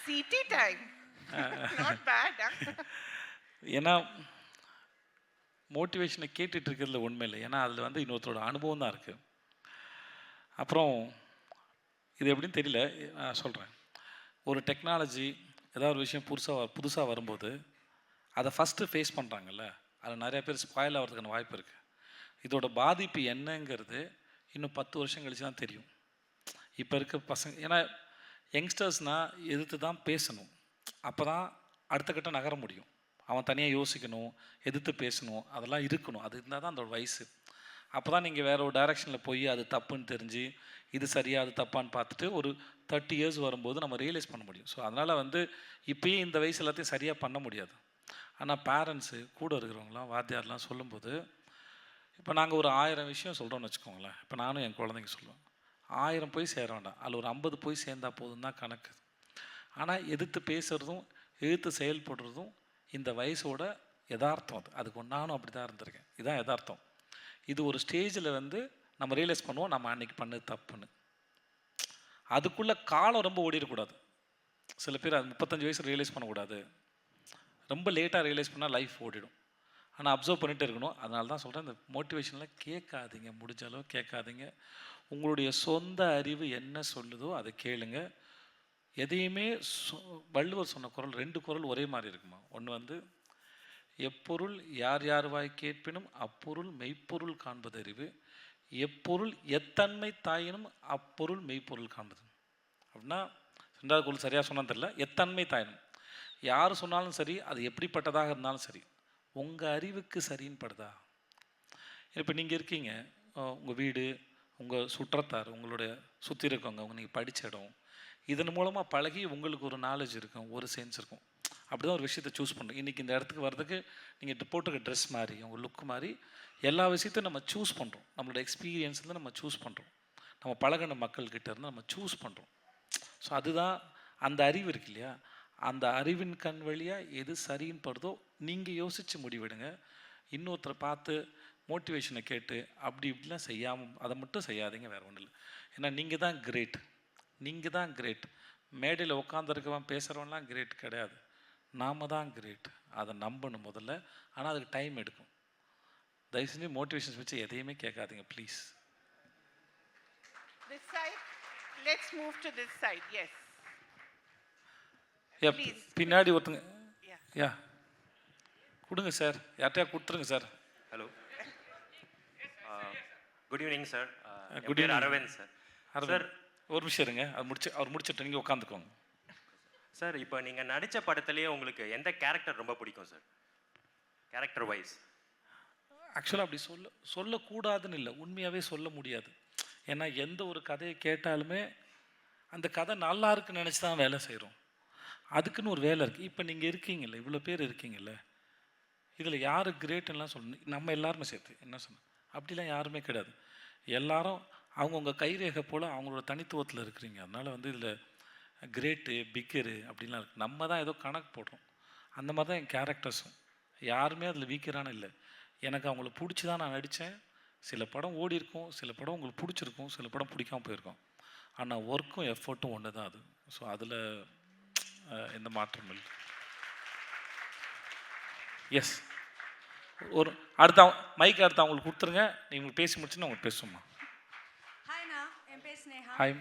City time. Not bad. ஏன்னா மோட்டிவேஷனை கேட்டுட்டு இருக்கிறதுல உண்மை இல்லை. ஏன்னா அதில் வந்து இன்னொருத்தரோட அனுபவம் தான் இருக்குது. அப்புறம் இது எப்படின்னு தெரியல, நான் சொல்கிறேன். ஒரு டெக்னாலஜி ஏதாவது ஒரு விஷயம் புதுசாக வரும்போது அதை ஃபஸ்ட்டு ஃபேஸ் பண்ணுறாங்கல்ல, அதில் நிறைய பேர் ஸ்பாயில் ஆகிறதுக்கான வாய்ப்பு இருக்குது. இதோட பாதிப்பு என்னங்கிறது இன்னும் 10 வருஷம் கழிச்சு தான் தெரியும். இப்போ இருக்க பசங்க, ஏன்னா யங்ஸ்டர்ஸ்னால் எதிர்த்து தான் பேசணும், அப்போ தான் அடுத்த கட்டம் நகர முடியும். அவன் தனியாக யோசிக்கணும், எதிர்த்து பேசணும், அதெல்லாம் இருக்கணும். அது இருந்தால் தான் அதோட வயசு. அப்போ தான் நீங்கள் வேறு ஒரு டைரெக்ஷனில் போய் அது தப்புன்னு தெரிஞ்சு இது சரியாக அது தப்பான்னு பார்த்துட்டு ஒரு 30 இயர்ஸ் வரும்போது நம்ம ரியலைஸ் பண்ண முடியும். ஸோ அதனால் வந்து இப்போயே இந்த வயசு எல்லாத்தையும் சரியாக பண்ண முடியாது. ஆனால் பேரண்ட்ஸு கூட இருக்கிறவங்களாம் வாத்தியார்லாம் சொல்லும்போது, இப்போ நாங்கள் ஒரு 1000 விஷயம் சொல்கிறோன்னு வச்சுக்கோங்களேன். இப்போ நானும் என் குழந்தைங்க சொல்லுவேன், 1000 போய் சேர வேண்டாம், அதில் ஒரு 50 போய் சேர்ந்தால் போதும் தான் கணக்கு. ஆனால் எதிர்த்து பேசுகிறதும் எதிர்த்து செயல்படுறதும் இந்த வயசோட யதார்த்தம். அதுக்கு நானும் அப்படி தான் இருந்திருக்கேன். இதுதான் யதார்த்தம். இது ஒரு ஸ்டேஜில் வந்து நம்ம ரியலைஸ் பண்ணுவோம் நம்ம அன்றைக்கி பண்ணது தப்புன்னு. அதுக்குள்ளே காலம் ரொம்ப ஓடிடக்கூடாது. சில பேர் அது 35 வயசு ரியலைஸ் பண்ணக்கூடாது, ரொம்ப லேட்டாக ரியலைஸ் பண்ணால் லைஃப் ஓடிடும். ஆனால் அப்சர்வ் பண்ணிகிட்டே இருக்கணும். அதனால தான் சொல்கிறேன், இந்த மோட்டிவேஷனில் கேட்காதீங்க, முடிஞ்ச அளவு கேட்காதீங்க. உங்களுடைய சொந்த அறிவு என்ன சொல்லுதோ அதை கேளுங்க. எதையுமே வள்ளுவர் சொன்ன குறள் 2 குறள் ஒரே மாதிரி இருக்குமா. ஒன்று வந்து எப்பொருள் யார் யார் வாய் கேட்பினும் அப்பொருள் மெய்ப்பொருள் காண்பது அறிவு, எப்பொருள் எத்தன்மை தாயினும் அப்பொருள் மெய்ப்பொருள் காண்பது. அப்படின்னா 2வது குறள் சரியாக சொன்னான்னு தெரியல. எத்தன்மை தாயினும், யார் சொன்னாலும் சரி, அது எப்படிப்பட்டதாக இருந்தாலும் சரி, உங்கள் அறிவுக்கு சரின்னு படுதா. இப்போ நீங்கள் இருக்கீங்க, உங்கள் வீடு, உங்கள் சுற்றத்தார், உங்களுடைய சுற்றி இருக்கவங்க, நீங்கள் படித்த இடம், இதன் மூலமாக பழகி உங்களுக்கு ஒரு நாலேஜ் இருக்கும், ஒரு சென்ஸ் இருக்கும். அப்படி தான் ஒரு விஷயத்தை சூஸ் பண்ணுறோம். இன்றைக்கி இந்த இடத்துக்கு வர்றதுக்கு நீங்கள் போட்டுக்க ட்ரெஸ் மாதிரி, உங்கள் லுக் மாதிரி எல்லா விஷயத்தையும் நம்ம சூஸ் பண்ணுறோம். நம்மளோட எக்ஸ்பீரியன்ஸ்லேருந்து நம்ம சூஸ் பண்ணுறோம். நம்ம பழகின மக்கள்கிட்ட இருந்து நம்ம சூஸ் பண்ணுறோம். ஸோ அதுதான் அந்த அறிவு இருக்கு இல்லையா, அந்த அறிவின் கண் வழியாக எது சரின்னு படுதோ நீங்கள் யோசித்து முடிவெடுங்க. இன்னொருத்தரை பார்த்து மோட்டிவேஷனை கேட்டு அப்படி இப்படிலாம் செய்யாமல் அதை மட்டும் செய்யாதீங்க. வேறு ஒன்றும் இல்லை. ஏன்னா நீங்கள் தான் கிரேட். நீங்கள் தான் கிரேட். மேடையில் உட்காந்துருக்கவன் பேசுகிறவன்லாம் கிரேட் கிடையாது. நாம் தான் கிரேட். அதை நம்பணும் முதல்ல. ஆனால் அதுக்கு டைம் எடுக்கும். தயவு செஞ்சு மோட்டிவேஷன்ஸ் வச்சு எதையுமே கேட்காதீங்க please. This side. Let's move to this side. Yes. Please. பின்னாடி ஒருத்தங்க. Yeah. யா கொடுங்க சார், யார்கிட்டயா கொடுத்துருங்க sir. Hello, good evening sir. Good evening Aravind sir. Sir ஒரு நிமிஷம் இருங்க, அவர் முடிச்சுட்டு நீங்கள் உட்காந்துக்கோங்க. சார், இப்போ நீங்கள் நடித்த படத்துலேயே உங்களுக்கு எந்த கேரக்டர் ரொம்ப பிடிக்கும் சார், கேரக்டர் வைஸ்? ஆக்சுவலாக அப்படி சொல்லக்கூடாதுன்னு இல்லை, உண்மையாகவே சொல்ல முடியாது. ஏன்னா எந்த ஒரு கதையை கேட்டாலுமே அந்த கதை நல்லா இருக்குன்னு நினச்சி தான் வேலை செய்கிறோம். அதுக்குன்னு ஒரு வேலை இருக்குது. இப்போ நீங்கள் இருக்கீங்கல்ல, இவ்வளோ பேர் இருக்கீங்கல்ல, இதில் யார் கிரேட்டுன்னெலாம் சொல்லணும். நம்ம எல்லாருமே சேர்த்து என்ன சொன்னோம், அப்படிலாம் யாருமே கிடையாது. எல்லாரும் அவங்கவுங்க கைரேகை போல் அவங்களோட தனித்துவத்தில் இருக்கிறீங்க. அதனால் வந்து இதில் கிரேட்டு பிக்கரு அப்படின்லாம் இருக்குது. நம்ம தான் ஏதோ கணக்கு போடுறோம். அந்த மாதிரி தான் என் கேரக்டர்ஸும். யாருமே அதில் வீக்கரான இல்லை. எனக்கு அவங்கள பிடிச்சி தான் நான் நடித்தேன். சில படம் ஓடி இருக்கும், சில படம் உங்களுக்கு பிடிச்சிருக்கும், சில படம் பிடிக்காமல் போயிருக்கும். ஆனால் ஒர்க்கும் எஃபர்ட்டும் ஒன்று தான் அது. ஸோ அதில் எந்த மாற்றமும் இல்லை. எஸ், ஒரு அடுத்த மைக் அடுத்து அவங்களுக்கு கொடுத்துருங்க. நீங்கள் பேசி முடிச்சுன்னு அவங்களுக்கு பேசுமா. ஹாய்ண்ணா, என் பேர் ஸ்னேகா. ஹாய்.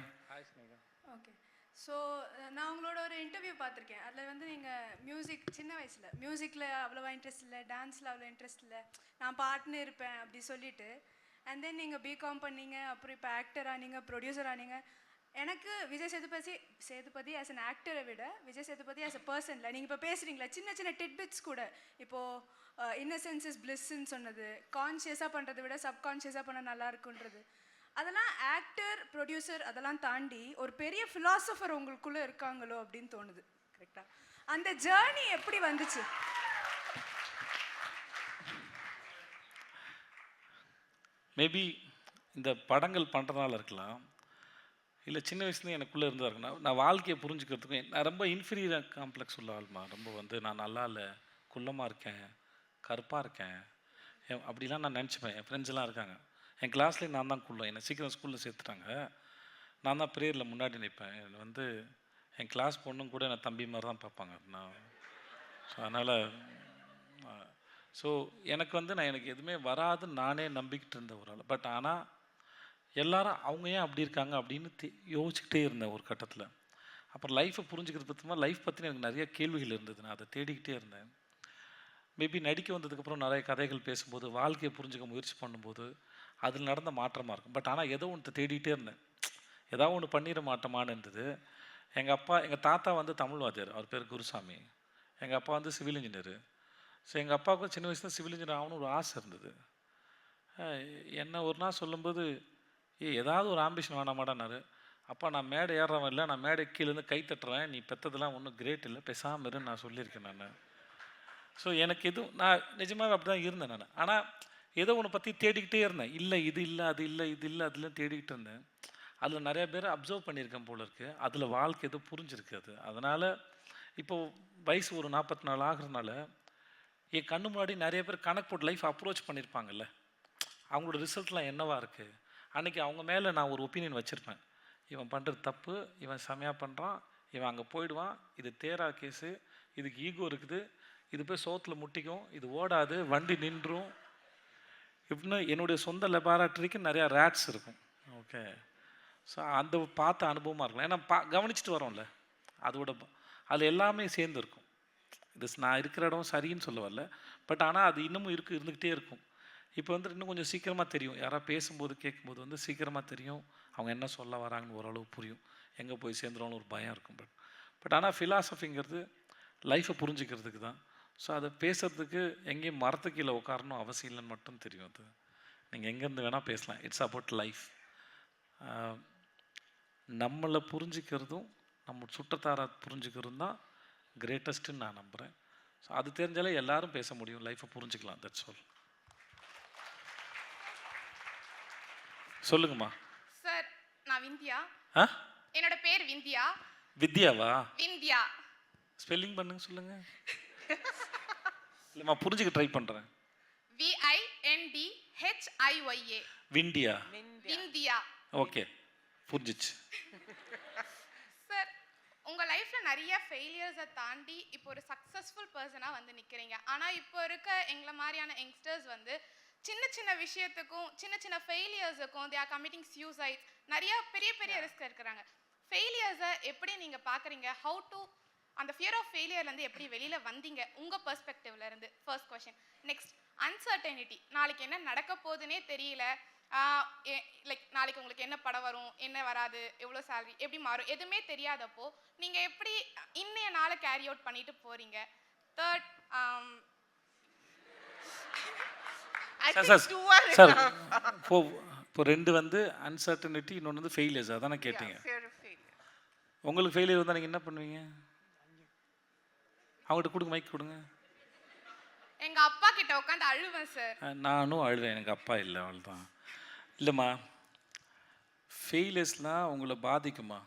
ஓகே. ஸோ நான் உங்களோட ஒரு இன்டர்வியூ பார்த்துருக்கேன். அதில் வந்து நீங்கள் மியூசிக் சின்ன வயசில் மியூசிக்கில் அவ்வளோவா இன்ட்ரெஸ்ட் இல்லை, டான்ஸில் அவ்வளோ இன்ட்ரெஸ்ட் இல்லை, நான் பாட்டுன்னு இருப்பேன் அப்படி சொல்லிட்டு, அண்ட் தென் நீங்கள் பிகாம் பண்ணீங்க, அப்புறம் இப்போ ஆக்டர் ஆனீங்க, ப்ரொடியூசர் ஆனீங்க. எனக்கு விஜய் சேதுபதி ஆஸ் அன் ஆக்டரை விட விஜய் சேதுபதி ஆஸ் அ பர்சனில் நீங்கள் இப்போ பேசுகிறீங்களா, சின்ன சின்ன டிட்பிட்ஸ் கூட, இப்போது இன்னசென்ஸ் இஸ் பிளிஸ்ன்னு சொன்னது, கான்ஷியஸாக பண்ணுறதை விட சப்கான்ஷியஸாக பண்ணால் நல்லா இருக்குன்றது, அதெல்லாம் ஆக்டர் ப்ரொடியூசர் அதெல்லாம் தாண்டி ஒரு பெரிய ஃபிலாசபர் உங்களுக்குள்ளே இருக்காங்களோ அப்படின்னு தோணுது. கரெக்டாக அந்த ஜேர்னி எப்படி வந்துச்சு? மேபி இந்த படங்கள் பண்ணுறதுனால இருக்கலாம், இல்லை சின்ன வயசுலேயும் எனக்குள்ளே இருந்தால் இருக்குன்னா, நான் வாழ்க்கையை புரிஞ்சுக்கிறதுக்கும் நான் ரொம்ப இன்ஃபீரியர் காம்ப்ளெக்ஸ் உள்ள ஆள்மா. ரொம்ப வந்து நான் நல்லா இல்லை, குள்ளமாக இருக்கேன், கருப்பாக இருக்கேன், அப்படிலாம் நான் நினச்சிப்பேன். என் ஃப்ரெண்ட்ஸ்லாம் இருக்காங்க, என் கிளாஸ்லேயே நான் தான் குள்ளம். என்னை சீக்கிரம் ஸ்கூலில் சேர்த்துட்டாங்க. நான் தான் ப்ரேயரில் முன்னாடி நிற்பேன். என்னை வந்து என் கிளாஸ் பொண்ணும் கூட என்னை தம்பி மாதிரி தான் பார்ப்பாங்க. நான் ஸோ அதனால் எனக்கு வந்து எனக்கு எதுவுமே வராதுன்னு நானே நம்பிக்கிட்டு இருந்த ஒரு ஆள். பட் ஆனால் எல்லாரும் அவங்க ஏன் அப்படி இருக்காங்க அப்படின்னு யோசிச்சுக்கிட்டே இருந்தேன் ஒரு கட்டத்தில். அப்புறம் லைஃப்பை புரிஞ்சுக்கிறது பற்றினா லைஃப் பற்றின எனக்கு நிறைய கேள்விகள் இருந்தது. நான் அதை தேடிக்கிட்டே இருந்தேன். மேபி நடிக்க வந்ததுக்கப்புறம் நிறைய கதைகள் பேசும்போது, வாழ்க்கையை புரிஞ்சுக்க முயற்சி பண்ணும்போது அதில் நடந்த மாற்றமாக இருக்கும். பட் ஆனால் ஏதோ ஒன்று தேடிக்கிட்டே இருந்தேன், ஏதோ ஒன்று பண்ணிட மாட்டோமான்னு இருந்தது. எங்கள் தாத்தா வந்து தமிழ் வாத்தியார், அவர் பேர் குருசாமி. எங்கள் அப்பா வந்து சிவில் இன்ஜினியரு. ஸோ எங்கள் அப்பாவுக்கும் சின்ன வயசுல சிவில் இன்ஜினியர் ஆகணும்னு ஒரு ஆசை இருந்தது. என்ன ஒரு நாள் சொல்லும்போது, ஏதாவது ஒரு ஆம்பிஷன் வேணாமாடானாரு. அப்பா நான் மேடை ஏறுறவன் இல்லை, நான் மேடை கீழேருந்து கை தட்டுறேன், நீ பெற்றதெல்லாம் ஒன்றும் கிரேட் இல்லை, பேசாமல் இருன்னு நான் சொல்லியிருக்கேன் நான். ஸோ எனக்கு எதுவும் நான் நிஜமாகவே அப்படி தான் இருந்தேன் நான். ஆனால் ஏதோ ஒன்று பற்றி தேடிக்கிட்டே இருந்தேன். இல்லை இது இல்லை, அது இல்லை, இது இல்லை, அதெல்லாம் தேடிக்கிட்டு இருந்தேன். அதில் நிறைய பேர் அப்சர்வ் பண்ணியிருக்கேன் போல இருக்குது. அதில் வாழ்க்கை எதுவும் புரிஞ்சிருக்கு அது. அதனால் இப்போது வயசு ஒரு 44 ஆகிறதுனால என் கண்ணு முன்னாடி நிறைய பேர் கணக்கு போட்டு லைஃப் அப்ரோச் பண்ணியிருப்பாங்கல்ல, அவங்களோட ரிசல்ட்லாம் என்னவாக இருக்குது. அன்றைக்கி அவங்க மேலே நான் ஒரு ஒப்பீனியன் வச்சுருப்பேன். இவன் பண்ணுறது தப்பு, இவன் செமையாக பண்ணுறான், இவன் அங்கே போயிடுவான், இது தேரா கேஸு, இதுக்கு ஈகோ இருக்குது, இது போய் சோத்தில் முட்டிக்கும், இது ஓடாது, வண்டி நின்றும், இப்படின்னு என்னுடைய சொந்த லெபார்ட்டரிக்கு நிறையா ரேட்ஸ் இருக்கும். ஓகே. ஸோ அந்த பார்த்த அனுபவமாக இருக்கலாம். ஏன்னா கவனிச்சுட்டு வரோம்ல, அதோட அது எல்லாமே சேர்ந்து இருக்கும். இது நான் இருக்கிற இடம் சரின்னு சொல்ல வரல, பட் ஆனால் அது இன்னமும் இருந்துக்கிட்டே இருக்கும். இப்போ வந்து இன்னும் கொஞ்சம் சீக்கிரமாக தெரியும், யாராவது பேசும்போது கேட்கும்போது வந்து சீக்கிரமாக தெரியும் அவங்க என்ன சொல்ல வராங்கன்னு ஓரளவு புரியும், எங்கே போய் சேர்ந்துருவோம்னு ஒரு பயம் இருக்கும். பட் ஆனால் ஃபிலாசபிங்கிறது லைஃப்பை புரிஞ்சுக்கிறதுக்கு தான். ஸோ அதை பேசுகிறதுக்கு எங்கேயும் மரத்துக்கு கீழே உட்காரணும் அவசியம் இல்லைன்னு மட்டும் தெரியும். அது நீங்கள் எங்கேருந்து வேணால் பேசலாம். It's about life. நம்மளை புரிஞ்சுக்கிறதும் நம்ம சுற்றத்தாரை புரிஞ்சுக்கிறதும் தான் கிரேட்டஸ்ட்டுன்னு நான் நம்புகிறேன். ஸோ அது தெரிஞ்சாலே எல்லாரும் பேச முடியும், லைஃப்பை புரிஞ்சுக்கலாம். That's all. சொல்லுங்கம்மா. சார், நான் விந்தியா. என்னோட பேர் விந்தியா. வித்யாவா? விந்தியா. ஸ்பெல்லிங் பண்ணுங்க சொல்லுங்க. இல்லைம்மா, புரிஞ்சுக்க ட்ரை பண்ணுறேன். VINDHIYA. விண்டியா? விந்தியா. ஓகே, புரிஞ்சிச்சு. சார், உங்க லைஃப்ல நிறைய ஃபெயிலியர்ஸை தாண்டி இப்போ ஒரு சக்ஸஸ்ஃபுல் பர்சனாக வந்து நிற்கிறீங்க. ஆனால் இப்போ இருக்க எங்களை மாதிரியான யங்ஸ்டர்ஸ் வந்து சின்ன சின்ன விஷயத்துக்கும் சின்ன சின்ன ஃபெயிலியர்ஸுக்கும் தே ஆர் கமிட்டிங் சூசைட், நிறைய பெரிய பெரிய ரிஸ்க் இருக்கிறாங்க. ஃபெயிலியர்ஸை எப்படி நீங்கள் பார்க்குறீங்க? ஹவு டு அந்த ஃபியர் ஆஃப் ஃபெயிலியர்லேருந்து எப்படி வெளியில் வந்தீங்க உங்கள் பெர்ஸ்பெக்டிவ்ல இருந்து? First question. Next, uncertainty. நாளைக்கு என்ன நடக்க போகுதுன்னே தெரியல. லைக் நாளைக்கு உங்களுக்கு என்ன படம் வரும், என்ன வராது, எவ்வளோ சேலரி, எப்படி மாறும், எதுவுமே தெரியாதப்போ நீங்கள் எப்படி இன்னைய நாளை கேரி அவுட் பண்ணிட்டு போகிறீங்க? தேர்ட், சார் இப்போ ரெண்டு வந்து அன்சர்டனிட்டி, இன்னொன்று வந்து ஃபெயிலியர்ஸ். அதானே கேட்டீங்க. உங்களுக்கு ஃபெயிலியர் வந்தால் நீங்கள் என்ன பண்ணுவீங்க? அவங்ககிட்ட கொடுங்க, மைக் கொடுங்க. எங்க அப்பா கிட்ட உட்காந்து அழுவேன் சார். நானும் அழுவேன், எனக்கு அப்பா இல்லை, அவள் தான். இல்லைம்மா, ஃபெயிலியர்ஸ்லாம் உங்களை பாதிக்குமா?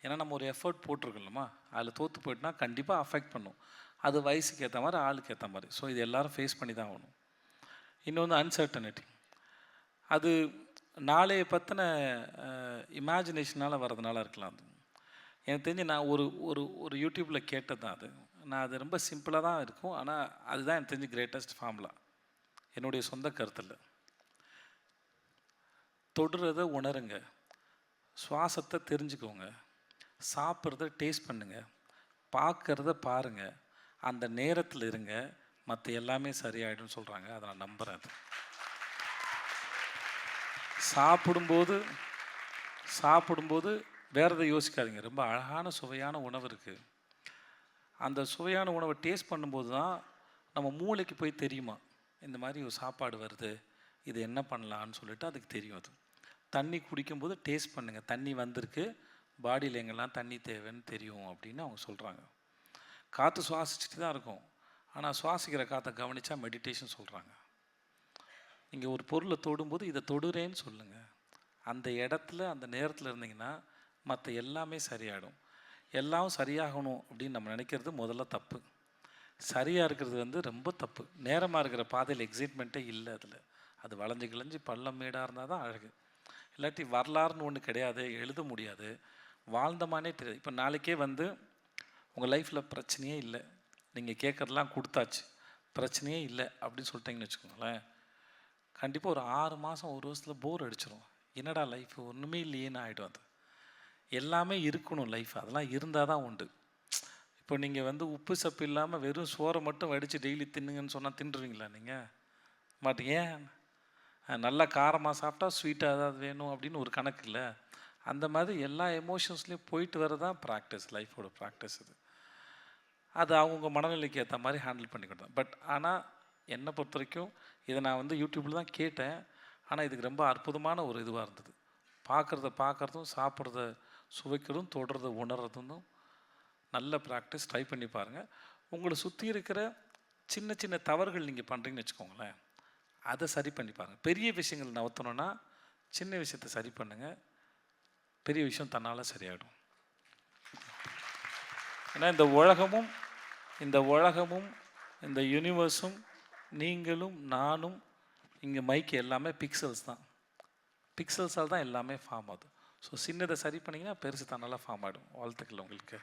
ஏன்னா நம்ம ஒரு எஃபர்ட் போட்டிருக்கோம்லம்மா, அதில் தோற்று போயிட்டுனா கண்டிப்பாக அஃபெக்ட் பண்ணும். அது வயசுக்கு ஏற்ற மாதிரி, ஆளுக்கு ஏற்ற மாதிரி. ஸோ இது எல்லோரும் ஃபேஸ் பண்ணி தான் ஆகணும். இன்னொன்று அன்சர்டனிட்டி, அது நாளைய பற்றின இமேஜினேஷனால் வர்றதுனால இருக்கலாம். அது எனக்கு தெரிஞ்சு நான் ஒரு யூடியூப்பில் கேட்டது தான் அது. நான் அது ரொம்ப சிம்பிளாக தான் இருக்கும், ஆனால் அதுதான் எனக்கு தெரிஞ்சு கிரேட்டஸ்ட் ஃபார்முலா. என்னுடைய சொந்த கருத்தில் தொடுறதை உணருங்க, சுவாசத்தை தெரிஞ்சுக்கோங்க, சாப்பிட்றத டேஸ்ட் பண்ணுங்கள், பார்க்குறத பாருங்கள், அந்த நேரத்தில் இருங்க, மற்ற எல்லாமே சரியாயிடும்னு சொல்கிறாங்க. அதை நான் நம்புகிறேன். அது சாப்பிடும்போது வேறு எதை யோசிக்காதீங்க. ரொம்ப அழகான சுவையான உணவு இருக்குது. அந்த சுவையான உணவை டேஸ்ட் பண்ணும்போது தான் நம்ம மூளைக்கு போய் தெரியுமா இந்த மாதிரி ஒரு சாப்பாடு வருது, இது என்ன பண்ணலான்னு சொல்லிட்டு அதுக்கு தெரியும். அது தண்ணி குடிக்கும்போது டேஸ்ட் பண்ணுங்கள், தண்ணி வந்திருக்கு, பாடியில் எங்கெல்லாம் தண்ணி தேவைன்னு தெரியும் அப்படின்னு அவங்க சொல்கிறாங்க. காற்று சுவாசிச்சுட்டு தான் இருக்கும், ஆனால் சுவாசிக்கிற காற்றை கவனித்தா மெடிடேஷன் சொல்கிறாங்க. நீங்கள் ஒரு பொருளை தொடும்போது இதை தொடுறேன்னு சொல்லுங்கள். அந்த இடத்துல அந்த நேரத்தில் இருந்தீங்கன்னா மற்ற எல்லாமே சரியாயிடும். எல்லாம் சரியாகணும் அப்படின்னு நம்ம நினைக்கிறது முதல்ல தப்பு. சரியாக இருக்கிறது வந்து ரொம்ப தப்பு. நேரமாக இருக்கிற பாதையில் எக்ஸைட்மெண்ட்டே இல்லை. அது வளைஞ்சு கிளைஞ்சி பள்ளம் மேடாக இருந்தால் தான் அழகு. இல்லாட்டி வரலாறுன்னு ஒன்று கிடையாது, எழுத முடியாது, வாழ்ந்தமானே தெரியாது. இப்போ நாளைக்கே வந்து உங்கள் லைஃப்பில் பிரச்சனையே இல்லை, நீங்கள் கேட்குறதெல்லாம் கொடுத்தாச்சு, பிரச்சனையே இல்லை அப்படின்னு சொல்லிட்டீங்கன்னு வச்சுக்கோங்களேன், கண்டிப்பாக ஒரு 6 மாதம் 1 வருஷத்தில் போர் அடிச்சிடும். என்னடா லைஃப் ஒன்றுமே இல்லையேன்னு ஆகிடும். அது எல்லாமே இருக்கணும் லைஃப், அதெல்லாம் இருந்தால் தான் உண்டு. இப்போ நீங்கள் வந்து உப்பு சப்பு இல்லாமல் வெறும் சோறை மட்டும் வடித்து டெய்லி தின்னுங்கன்னு சொன்னால் தின்றுவீங்களா? நீங்கள் மாட்டீங்க. நல்லா காரமாக சாப்பிட்டா ஸ்வீட்டாக ஏதாவது வேணும் அப்படின்னு ஒரு கணக்கு இல்லை. அந்த மாதிரி எல்லா எமோஷன்ஸ்லேயும் போயிட்டு வரதான் ப்ராக்டிஸ், லைஃபோட ப்ராக்டிஸ். அது அவங்கவுங்க மனநிலைக்கு ஏற்ற மாதிரி ஹேண்டில் பண்ணிக்கிட்டோம். பட் ஆனால் என்னை பொறுத்த வரைக்கும் இதை நான் வந்து யூடியூப்பில் தான் கேட்டேன், ஆனால் இதுக்கு ரொம்ப அற்புதமான ஒரு இதுவாக இருந்தது. பார்க்குறதும் சாப்பிட்றத சுவைக்கிறதும் தொடுறத உணர்றதும் நல்ல ப்ராக்டிஸ். ட்ரை பண்ணி பாருங்கள். உங்களை சுற்றி இருக்கிற சின்ன சின்ன தவறுகள் நீங்கள் பண்ணுறீங்கன்னு வச்சுக்கோங்களேன், அதை சரி பண்ணி பாருங்கள். பெரிய விஷயங்கள் நவத்தணுன்னா சின்ன விஷயத்தை சரி பண்ணுங்கள், பெரிய விஷயம் தன்னால் சரியாயிடும். ஏன்னா இந்த உலகமும் இந்த யூனிவர்ஸும் நீங்களும் நானும் இங்கே மைக்கு எல்லாமே பிக்சல்ஸால் தான் எல்லாமே ஃபார்ம் ஆகுது. ஸோ சின்னதை சரி பண்ணிங்கன்னா பெருசு தன்னால் ஃபார்ம் ஆகிடும். வாழ்த்துக்கள் உங்களுக்கு.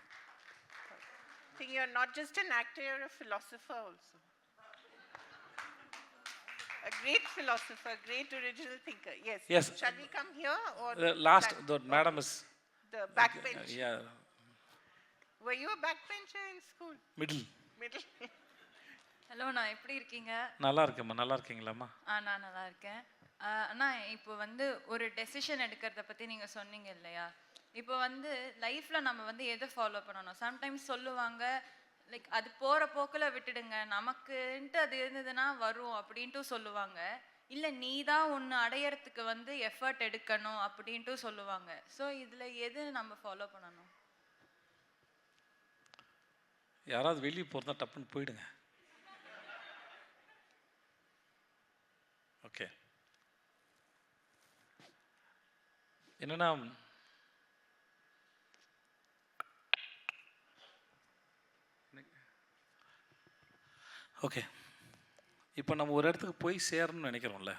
I think you're not just an actor, you're a philosopher also. A great philosopher, great original thinker. Yes. Shall we come here or the last? The madam is the backbench. Yeah. Were you a backbencher in school? Middle. Middle? Hello, நான் எப்படி இருக்கீங்க? நல்லா இருக்கேம்மா. நல்லா இருக்கீங்களாம்மா? நான் நல்லா இருக்கேன். அண்ணா, இப்போ வந்து ஒரு டெசிஷன் எடுக்கிறத பற்றி நீங்கள் சொன்னீங்க இல்லையா? இப்போ வந்து லைஃப்பில் நம்ம வந்து எதை ஃபாலோ பண்ணணும்? சம்டைம்ஸ் சொல்லுவாங்க லைக் அது போகிற போக்கில் விட்டுடுங்க, நமக்குன்ட்டு அது இருந்ததுன்னா வரும் அப்படின்ட்டு சொல்லுவாங்க. இல்லை நீ தான் ஒன்று அடையறதுக்கு வந்து எஃபர்ட் எடுக்கணும் அப்படின்ட்டு சொல்லுவாங்க. ஸோ இதில் எது நம்ம ஃபாலோ பண்ணணும்? யாராவது வெளியே போகிறதா டப்புன்னு போயிடுங்க. ஓகே. என்னன்னா ஓகே, இப்போ நம்ம ஒரு இடத்துக்கு போய் சேரணும்னு நினைக்கிறோம்ல,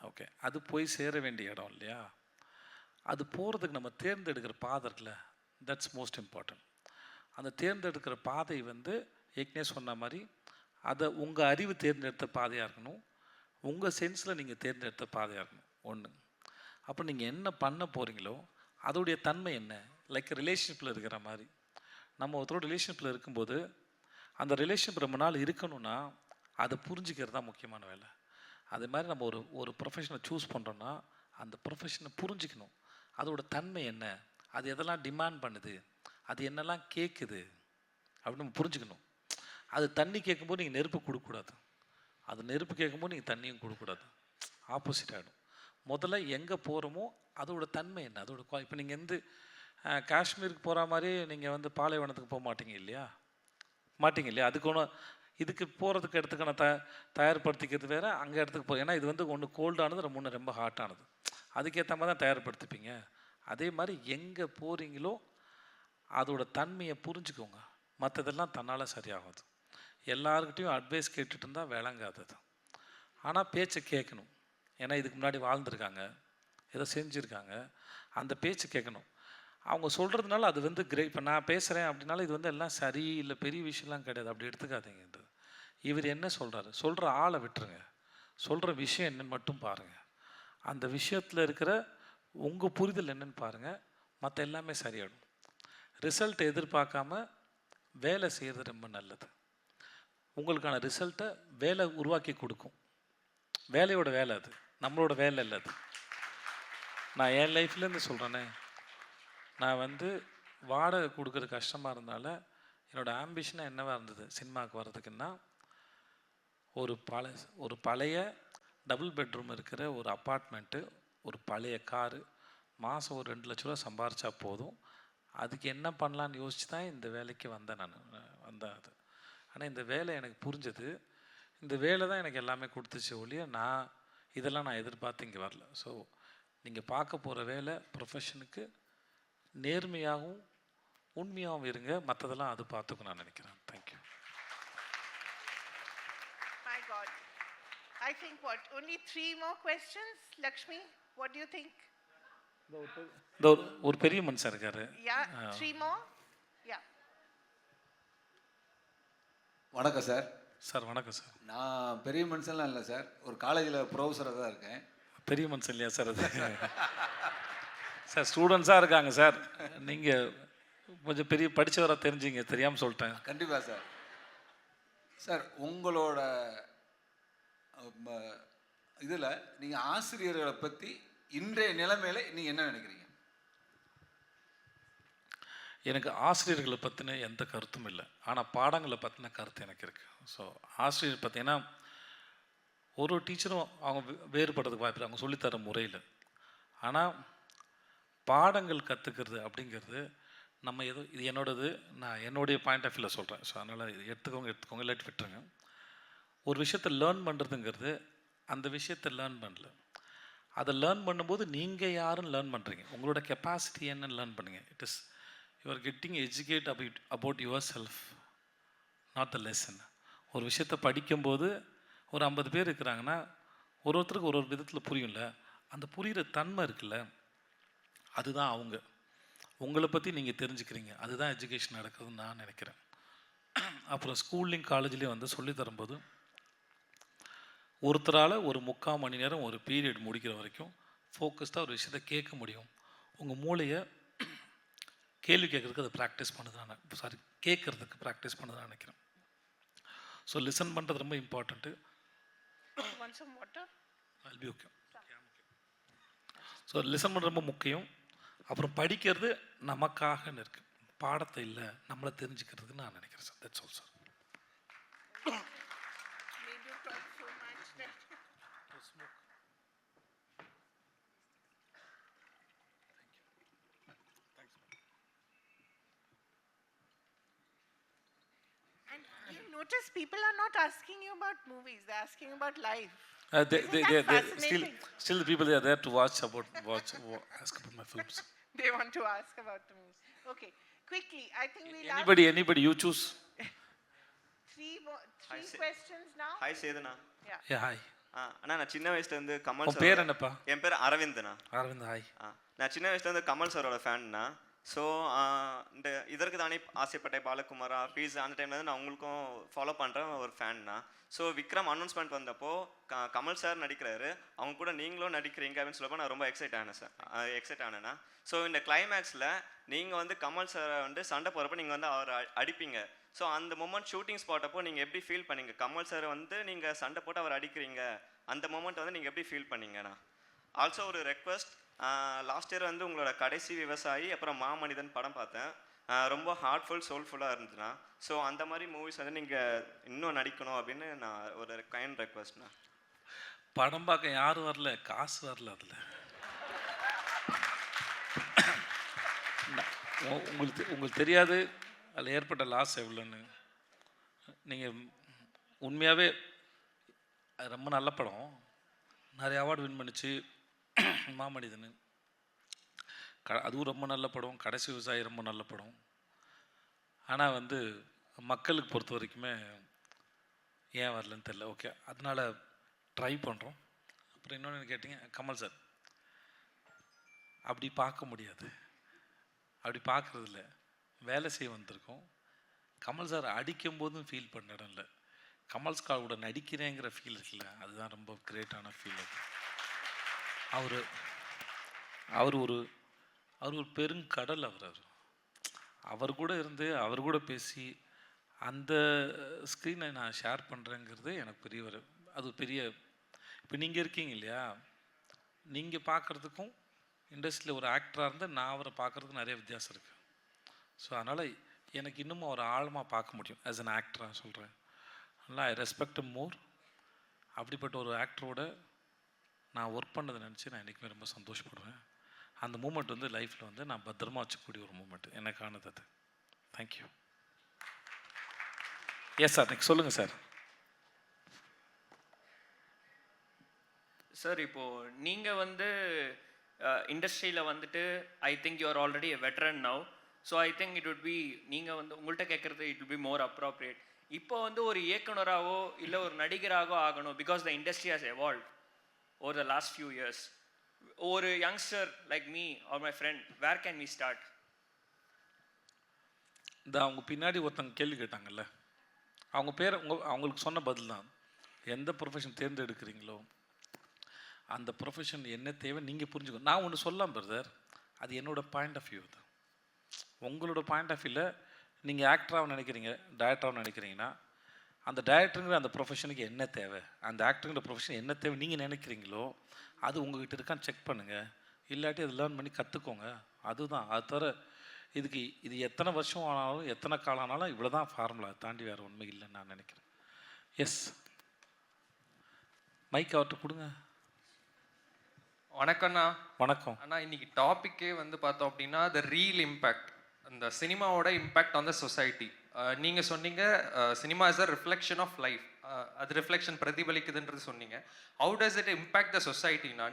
ஓகே, அது போய் சேர வேண்டிய இடம் இல்லையா? அது போகிறதுக்கு நம்ம தேர்ந்தெடுக்கிற பாதை இருக்குல்ல, தட்ஸ் மோஸ்ட் இம்பார்ட்டன்ட். அந்த தேர்ந்தெடுக்கிற பாதை வந்து ஏற்கனவே சொன்ன மாதிரி அதை உங்கள் அறிவு தேர்ந்தெடுத்த பாதையாக இருக்கணும், உங்கள் சென்ஸில் நீங்கள் தேர்ந்தெடுத்த பாதையாக இருக்கணும் ஒன்று. அப்போ நீங்கள் என்ன பண்ண போகிறீங்களோ அதோடைய தன்மை என்ன? லைக் ரிலேஷன்ஷிப்பில் இருக்கிற மாதிரி, நம்ம ஒருத்தரோட ரிலேஷன்ஷிப்பில் இருக்கும்போது அந்த ரிலேஷன்ஷிப் ரொம்ப நாள் இருக்கணும்னா அதை புரிஞ்சுக்கிறது தான் முக்கியமான வேலை. அதே மாதிரி நம்ம ஒரு ப்ரொஃபஷனை சூஸ் பண்ணுறோன்னா அந்த ப்ரொஃபஷனை புரிஞ்சுக்கணும், அதோட தன்மை என்ன, அது எதெல்லாம் டிமாண்ட் பண்ணுது, அது என்னெல்லாம் கேட்குது அப்படின்னு நம்ம புரிஞ்சுக்கணும். அது தண்ணி கேட்கும்போது நீங்கள் நெருப்பு கொடுக்கக்கூடாது, அது நெருப்பு கேட்கும்போது நீங்கள் தண்ணியும் கொடுக்கக்கூடாது, ஆப்போசிட் ஆகிடும். முதல்ல எங்கே போகிறோமோ அதோட தன்மை என்ன, அதோட இப்போ நீங்கள் வந்து காஷ்மீருக்கு போகிற மாதிரி நீங்கள் வந்து பாலைவனத்துக்கு போக மாட்டீங்க இல்லையா? மாட்டிங்க இல்லையா? அதுக்கு ஒன்று இதுக்கு போகிறதுக்கு இடத்துக்கான தயார்படுத்திக்கிறது வேறு, அங்கே இடத்துக்கு ஏன்னா இது வந்து ஒன்று கோல்டானது, ரொம்ப ஹாட்டானது, அதுக்கேற்ற மாதிரி தான் தயார்படுத்திப்பீங்க. அதே மாதிரி எங்கே போகிறீங்களோ அதோட தன்மையை புரிஞ்சுக்கோங்க, மற்றதெல்லாம் தன்னால் சரியாகாது. எல்லாருக்கிட்டையும் அட்வைஸ் கேட்டுட்டு இருந்தால் விளங்காதது. ஆனால் பேச்சை கேட்கணும், ஏன்னா இதுக்கு முன்னாடி வாழ்ந்துருக்காங்க, ஏதோ செஞ்சுருக்காங்க, அந்த பேச்சு கேட்கணும். அவங்க சொல்கிறதுனால அது வந்து இப்போ நான் பேசுகிறேன் அப்படின்னால இது வந்து எல்லாம் சரி இல்லை பெரிய விஷயம்லாம் கிடையாது, அப்படி எடுத்துக்காதீங்கன்றது. இவர் என்ன சொல்கிறாரு, சொல்கிற ஆளை விட்டுருங்க, சொல்கிற விஷயம் என்னன்னு மட்டும் பாருங்கள், அந்த விஷயத்தில் இருக்கிற உங்கள் புரிதல் என்னன்னு பாருங்கள், மற்ற எல்லாமே சரியாயிடும். ரிசல்ட் எதிர்பார்க்காம வேலை செய்கிறது ரொம்ப நல்லது. உங்களுக்கான ரிசல்ட்டை வேலை உருவாக்கி கொடுக்கும், வேலையோட வேலை அது, நம்மளோட வேலை இல்லை அது. நான் என் லைஃப்லேருந்து சொல்கிறேனே, நான் வந்து வாடகை கொடுக்குறது கஷ்டமாக இருந்தால என்னோடய ஆம்பிஷனாக என்னவாக இருந்தது சினிமாவுக்கு வர்றதுக்குன்னா, ஒரு பழைய டபுள் பெட்ரூம் இருக்கிற ஒரு அப்பார்ட்மெண்ட்டு, ஒரு பழைய காரு, மாதம் ஒரு 2 லட்ச ரூபா சம்பாரிச்சா போதும், அதுக்கு என்ன பண்ணலான்னு யோசிச்சு தான் இந்த வேலைக்கு வந்தேன் அது. ஆனால் இந்த வேலை எனக்கு புரிஞ்சது, இந்த வேலை தான் எனக்கு எல்லாமே கொடுத்துச்சு ஒழிய இதெல்லாம் நான் எதிர்பார்த்து இங்கே வரல. ஸோ நீங்கள் பார்க்க போகிற வேலை ப்ரொஃபஷனுக்கு நேர்மையாகவும் உண்மையாகவும் இருங்க, மற்றதெல்லாம் அது பார்த்துக்கும் நான் நினைக்கிறேன். Thank you. My God. I think what? Only 3 more questions? Lakshmi, what do you think? ஒரு பெரிய மனுஷன் இருக்காரு. Yeah, 3 more? Yeah. வணக்கம் சார். சார் வணக்கம் சார். நான் பெரிய மனுஷன்லாம் இல்லை சார், ஒரு காலேஜில் ப்ரொஃபஸராக தான் இருக்கேன். பெரிய மனுஷன் இல்லையா சார் அது? சார் ஸ்டூடெண்ட்ஸாக இருக்காங்க சார், நீங்கள் கொஞ்சம் பெரிய படித்தவராக தெரிஞ்சிங்க, தெரியாமல் சொல்லிட்டேன். கண்டிப்பாக சார். சார் உங்களோட இதில் நீங்கள் ஆசிரியர்களை பற்றி இன்றைய நிலைமையில் நீங்கள் என்ன நினைக்கிறீங்க? எனக்கு ஆசிரியர்களை பற்றின எந்த கருத்தும் இல்லை, ஆனால் பாடங்களை பற்றின கருத்து எனக்கு இருக்குது. ஸோ ஆசிரியர் பார்த்தீங்கன்னா ஒரு டீச்சரும் அவங்க வேறுபடுறதுக்கு வாய்ப்பு இல்லை, அவங்க சொல்லித்தர முறையில். ஆனால் பாடங்கள் கற்றுக்கிறது அப்படிங்கிறது நம்ம இது என்னோடது, நான் என்னுடைய பாயிண்ட் ஆஃப் வியூவில் சொல்கிறேன். ஸோ அதனால் இது எடுத்துக்கோங்க இல்லாட்டி விட்டுருங்க. ஒரு விஷயத்தை லேர்ன் பண்ணுறதுங்கிறது அந்த விஷயத்தை லேர்ன் பண்ணல, அதை லேர்ன் பண்ணும்போது நீங்கள் யாரும் லேர்ன் பண்ணுறீங்க, உங்களோட கெப்பாசிட்டி என்னன்னு லேர்ன் பண்ணுங்கள். It is you are getting educate about your self, not the lesson. ஒரு விஷயத்தை படிக்கும்போது ஒரு 50 பேர் இருக்கிறாங்கன்னா ஒருத்தருக்கு ஒரு விதத்தில் புரியும்ல, அந்த புரிகிற தன்மை இருக்குல்ல, அதுதான் உங்களை பற்றி நீங்கள் தெரிஞ்சுக்கிறீங்க, அதுதான் எஜுகேஷன் நடக்குதுன்னு நான் நினைக்கிறேன். அப்புறம் ஸ்கூல்லையும் காலேஜ்லேயும் வந்து சொல்லித்தரும்போது ஒருத்தரால் ஒரு 3/4 மணி நேரம் ஒரு பீரியட் முடிக்கிற வரைக்கும் ஃபோக்கஸ்டாக ஒரு விஷயத்தை கேட்க முடியும். உங்கள் மூளையை கேள்வி கேட்குறதுக்கு அதை ப்ராக்டிஸ் பண்ணுது நான் சாரி கேட்குறதுக்கு ப்ராக்டிஸ் பண்ணுது நான் நினைக்கிறேன். ஸோ லிசன் பண்ணுறது ரொம்ப important. I'll be okay. So listen பண்ணுறது ரொம்ப முக்கியம். அப்புறம் படிக்கிறது நமக்காகன்னு இருக்குது, பாடத்தை இல்லை நம்மளை தெரிஞ்சுக்கிறதுக்கு நான் நினைக்கிறேன் sir. That's all sir. Notice people are not asking you about movies, they're asking about life. Still the people they are there to ask about my films. They want to ask about the movies. Okay, quickly, I think we'll anybody you choose. three questions now. Hi Sedana. Yeah, hi. அண்ணா நான் சின்ன வயசுல இருந்து Kamal sir. பேர் என்னப்பா? என் பேர் அரவிந்த்ண்ணா. Aravind, hi. நான் சின்ன வயசுல இருந்து கமல் சாரோட ஃபேன்னா. ஸோ இந்த இதற்கு தானே ஆசைப்பட்ட பாலகுமாரா ஃபீஸ் அந்த டைமில் நான் உங்களுக்கும் ஃபாலோ பண்ணுறேன் ஒரு ஃபேன்னா. ஸோ விக்ரம் அனௌன்ஸ்மெண்ட் வந்தப்போ கமல் சார் நடிக்கிறாரு, அவங்க கூட நீங்களும் நடிக்கிறீங்க அப்படின்னு சொல்லப்போ நான் ரொம்ப எக்ஸைட் ஆனேன்னா. ஸோ இந்த கிளைமேக்ஸில் நீங்கள் வந்து கமல் சாரை வந்து சண்டை போகிறப்போ நீங்கள் வந்து அவர் அடிப்பீங்க. ஸோ அந்த மொமெண்ட் ஷூட்டிங் ஸ்பாட் அப்போ நீங்கள் எப்படி ஃபீல் பண்ணீங்க? கமல் சார் வந்து நீங்கள் சண்டை போட்டு அவர் அடிக்கிறீங்க, அந்த மொமெண்ட் வந்து நீங்கள் எப்படி ஃபீல் பண்ணீங்கண்ணா? ஆல்சோ ஒரு ரெக்வஸ்ட், லாஸ்ட் இயர் வந்து உங்களோட கடைசி விவசாயி அப்புறம் மாமனிதன் படம் பார்த்தேன், ரொம்ப ஹார்ட்ஃபுல் சோல்ஃபுல்லாக இருந்துச்சுண்ணா. ஸோ அந்த மாதிரி மூவிஸ் வந்து நீங்கள் இன்னும் நடிக்கணும் அப்படின்னு நான் ஒரு கைண்ட் ரெக்வஸ்ட்ண்ணா. படம் பார்க்க யாரும் வரல, காசு வரல. அதில் உங்களுக்கு தெரியாது அதில் ஏற்பட்ட லாஸ் எவ்வளோன்னு. நீங்கள் உண்மையாகவே ரொம்ப நல்ல படம், நிறைய அவார்டு வின் பண்ணிச்சு. மாமனிதன் அதுவும் ரொம்ப நல்ல படம், கடைசி விவசாயி ரொம்ப நல்ல படம். ஆனால் வந்து மக்களுக்கு பொறுத்த வரைக்குமே ஏன் வரலன்னு தெரில. ஓகே, அதனால் ட்ரை பண்ணுறோம். அப்புறம் இன்னொன்று கேட்டிங்க, கமல் சார் அப்படி பார்க்க முடியாது, அப்படி பார்க்குறதில்ல, வேலை செய்ய வந்திருக்கோம். கமல் சார் அடிக்கும் போதும் ஃபீல் பண்ண இடம் இல்லை, கமல் சார் கூட நடிக்கிறேங்கிற ஃபீல் இருக்குல்ல, அதுதான் ரொம்ப கிரேட்டான ஃபீல். அது அவர் ஒரு பெருங்கடல். அவர் கூட இருந்து அவர் கூட பேசி அந்த ஸ்க்ரீனை நான் ஷேர் பண்ணுறேங்கிறது எனக்கு அது பெரிய. இப்போ நீங்கள் இருக்கீங்க இல்லையா, நீங்கள் பார்க்குறதுக்கும் இண்டஸ்ட்ரியில் ஒரு ஆக்டராக இருந்து நான் அவரை பார்க்குறதுக்கு நிறைய வித்தியாசம் இருக்குது. ஸோ அதனால் எனக்கு இன்னமும் அவரை ஆழமாக பார்க்க முடியும் ஆஸ் அன் ஆக்டராக சொல்கிறேன். அதனால் ஐ ரெஸ்பெக்ட் மோர். அப்படிப்பட்ட ஒரு ஆக்டரோட நான் ஒர்க் பண்ணதை நினச்சி நான் என்றைக்குமே ரொம்ப சந்தோஷப்படுவேன். அந்த மூமெண்ட் வந்து லைஃப்பில் வந்து நான் பத்திரமா வச்சுக்கூடிய ஒரு மூமெண்ட் எனக்கானது அது. தேங்க்யூ. எஸ் சார், நெக்ஸ்ட் சொல்லுங்கள் சார். சார் இப்போது நீங்கள் வந்து இண்டஸ்ட்ரியில் வந்துட்டு I think you are already a veteran now. So I think it would be நீங்கள் வந்து உங்கள்கிட்ட கேட்குறது it will be more appropriate. இப்போ வந்து ஒரு இயக்குனராகவோ இல்லை ஒரு நடிகராகவோ ஆகணும், because the industry has evolve over the last few years. Or a youngster like me or my friend, where can we start? அவங்க பின்னாடி ஒருத்தங்க கேள்வி கேட்டாங்கல்ல, அவங்க பேர் அவங்களுக்கு சொன்ன பதில் தான். எந்த ப்ரொஃபஷன் தேர்ந்தெடுக்கிறீங்களோ அந்த ப்ரொஃபஷன் என்ன தேவை நீங்கள் புரிஞ்சுக்கணும். நான் ஒன்று சொல்லலாம் பிரதர், அது என்னோடய பாயிண்ட் ஆஃப் வியூ. அது உங்களோட பாயிண்ட் ஆஃப் வியூவில் நீங்கள் ஆக்டராக நினைக்கிறீங்க, டைரக்டராக நினைக்கிறீங்கன்னா அந்த டைரக்டருங்கிற அந்த ப்ரொஃபஷனுக்கு என்ன தேவை, அந்த ஆக்டருங்கிற ப்ரொஃபஷன் என்ன தேவை நீங்கள் நினைக்கிறீங்களோ அது உங்கள்கிட்ட இருக்கான்னு செக் பண்ணுங்கள். இல்லாட்டி அதை லேர்ன் பண்ணி கற்றுக்கோங்க. அதுதான். அது தவிர இது எத்தனை வருஷம் ஆனாலும் எத்தனை காலம் ஆனாலும் இவ்வளோ தான் ஃபார்முலா, தாண்டி வேறு உண்மை இல்லைன்னு நான் நினைக்கிறேன். எஸ், மைக் அவர்கிட்ட கொடுங்க. வணக்கம்ண்ணா. வணக்கம் அண்ணா. இன்னைக்கு டாப்பிக்கே வந்து பார்த்தோம் அப்படின்னா த ரீல் இம்பேக்ட், அந்த சினிமாவோட இம்பேக்ட் ஆன் த சொசைட்டி. நீங்கள் சொன்னீங்க cinema is a reflection of life, அது ரிஃப்ளெக்ஷன் பிரதிபலிக்குதுன்றது சொன்னீங்க. How does it impact the சொசைட்டினா?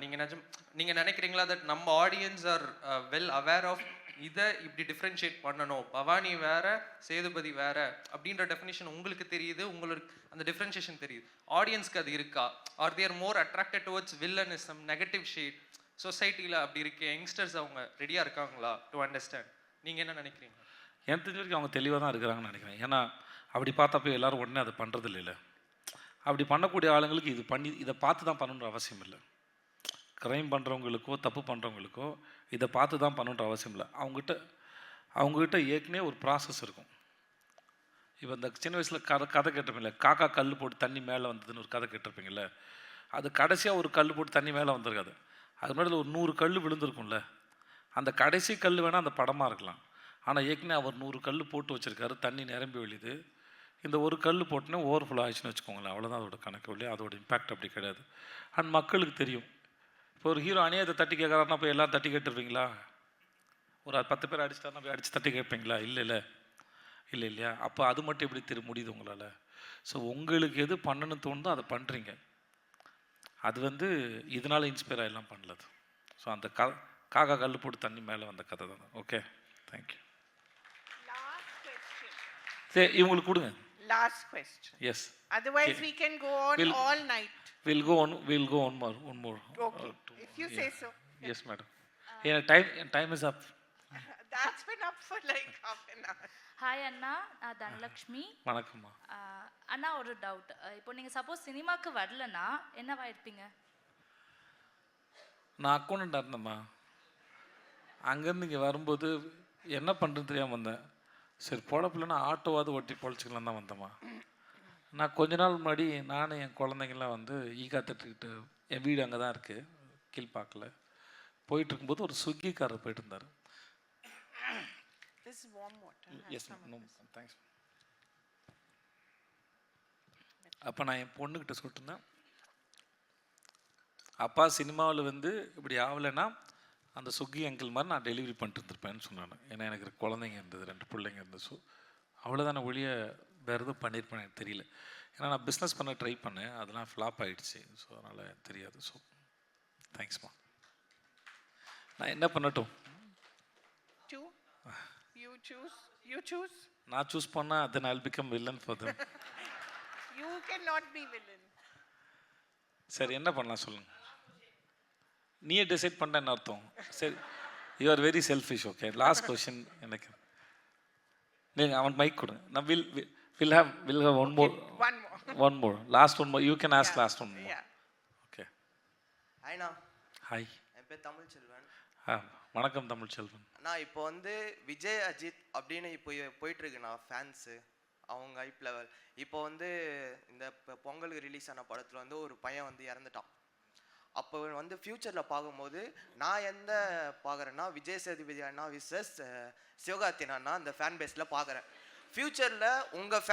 நீங்கள் நினைக்கிறீங்களா தட் நம்ம audience are well aware of இதை இப்படி டிஃப்ரென்ஷியேட் பண்ணணும், பவானி வேற சேதுபதி வேற அப்படின்ற டெஃபினேஷன் உங்களுக்கு தெரியுது, உங்களுக்கு அந்த டிஃப்ரென்ஷியேஷன் தெரியுது, ஆடியன்ஸ்க்கு அது இருக்கா? Are there more attracted towards villainism, negative shade சொசைட்டியில் அப்படி இருக்கு? யங்ஸ்டர்ஸ் அவங்க ரெடியாக இருக்காங்களா டு அண்டர்ஸ்டாண்ட்? நீங்கள் என்ன நினைக்கிறீங்க? எனக்கு தெரிஞ்ச வரைக்கும் அவங்க தெளிவாக தான் இருக்கிறாங்கன்னு நினைக்கிறேன். ஏன்னா அப்படி பார்த்தப்போ எல்லோரும் உடனே அதை பண்ணுறது இல்லை. அப்படி பண்ணக்கூடிய ஆளுங்களுக்கு இதை பார்த்து தான் பண்ணணுன்ற அவசியம் இல்லை. க்ரைம் பண்ணுறவங்களுக்கோ தப்பு பண்ணுறவங்களுக்கோ இதை பார்த்து தான் பண்ணணுன்ற அவசியம் இல்லை. அவங்ககிட்ட அவங்ககிட்ட ஏற்கனவே ஒரு ப்ராசஸ் இருக்கும். இப்போ இந்த சின்ன வயசில் கதை கேட்டிருப்பீங்களே, காக்கா கல் போட்டு தண்ணி மேலே வந்ததுன்னு ஒரு கதை கேட்டிருப்பீங்கள. அது கடைசியாக ஒரு கல் போட்டு தண்ணி மேலே வந்திருக்காது. அது முன்னாடி ஒரு 100 கல் விழுந்திருக்கும்ல. அந்த கடைசி கல் வேணால் அந்த படமாக இருக்கலாம். ஆனால் ஏற்கனவே அவர் 100 கல் போட்டு வச்சுருக்காரு, தண்ணி நிரம்பி வழியுது. இந்த ஒரு கல் போட்டுனா ஓவர்ஃப்ளோ ஆயிடுச்சுன்னு வச்சுக்கோங்களேன், அவ்வளோதான் அதோட கணக்கு வழி. அதோட இம்பேக்ட் அப்படி கிடையாது. அண்ட் மக்களுக்கு தெரியும். இப்போ ஒரு ஹீரோ அநியாயத்தை தட்டி கேட்குறாருன்னா போய் எல்லாம் தட்டி கேட்டுருவீங்களா? ஒரு 10 பேர் அடிச்சிட்டாருன்னா போய் அடித்து தட்டி கேட்பீங்களா? இல்லை இல்லையா? அப்போ அது மட்டும் எப்படி முடியுது உங்களால்? ஸோ உங்களுக்கு எது பண்ணணும்னு தோணுதோ அதை பண்ணுறீங்க. அது இதனால் இன்ஸ்பயர் ஆகிலாம் பண்ணலது. ஸோ அந்த காக்கா கல் போட்டு தண்ணி மேலே வந்த கதை தான். Okay, thank you. சரி, இவங்களுக்கு கொடுங்க. Last question. Yes. Otherwise, we can go on all night. We'll go on one more. Okay. If you say so. Yes, madam. Time is up. That's been up for like half an hour. Hi அண்ணா, நான் தனலக்ஷ்மி. வணக்கம்மா. அண்ணா, ஒரு doubt. இப்போ நீங்கள் suppose சினிமாவுக்கு வரலன்னா என்னவா இருப்பீங்க? நான் அக்கௌண்டன்ட் இருந்தேம்மா. அங்கேருந்து இங்கே வரும்போது என்ன பண்ணுறது தெரியாமல் வந்தேன். சரி, பொழப்பில்லைன்னா ஆட்டோவாவது ஓட்டி பொழைச்சிக்கலாம் தான் வந்தேம்மா. நான் கொஞ்ச நாள் முன்னாடி நானும் என் குழந்தைங்கள்லாம் ஈகா தட்டுக்கிட்டு, என் வீடு அங்கே தான் இருக்குது, கீழ்பாக்கில் போயிட்டு இருக்கும்போது ஒரு ஸ்விக்கிக்காரர் போயிட்டு இருந்தார். This is warm water. Yes, no, thanks. அப்போ நான் என் பொண்ணுக்கிட்ட சொல்லிட்டுருந்தேன், அப்பா சினிமாவில் இப்படி ஆகலைன்னா அந்த ஸ்விக்கி அங்கிள் மாதிரி நான் டெலிவரி பண்ணிட்டு இருந்திருப்பேன்னு சொன்னான். ஏன்னா எனக்கு குழந்தைங்க இருந்தது, 2 பிள்ளைங்க இருந்தது. ஸோ அவ்வளோதான ஒழிய வேறு எதுவும் பண்ணியிருப்பேன் எனக்கு தெரியல. ஏன்னா நான் பிஸ்னஸ் பண்ண ட்ரை பண்ணேன், அதெல்லாம் ஃப்ளாப் ஆகிடுச்சு. ஸோ அதனால் தெரியாது. ஸோ தேங்க்ஸ்மா. நான் என்ன பண்ணட்டும்? You choose. நான் சூஸ் பண்ணால் then I'll become villain for them. You cannot be villain. சரி, என்ன பண்ணலாம் சொல்லுங்க. நீயே டிசைட் பண்ண என்ன அர்த்தம்? சரி, you are very selfish. Okay, last question. எனக்கு நீங்கள் அவன் மைக் கொடுங்க. நான் we'll have one more last one more. You can ask last one more. Okay. ஹாய்ண்ணா. ஹாய். என் பேர் தமிழ் செல்வன். வணக்கம் தமிழ் செல்வன். நான் இப்போ விஜய் அஜித் அப்படின்னு இப்போ போயிட்டுருக்குண்ணா ஃபேன்ஸு அவங்க ஹைப் லெவல். இப்போ இந்த பொங்கலுக்கு ரிலீஸ் ஆன படத்தில் ஒரு பையன் இறந்துட்டான். அப்போ ஃப்யூச்சரில் பார்க்கும்போது நான் எந்த பார்க்குறேன்னா விஜய் சேதுபதி அண்ணா விசஸ் சிவகார்த்தின் அண்ணா அந்த ஃபேன் பேஸில் பார்க்குறேன். ஃப்யூச்சரில் உங்கள்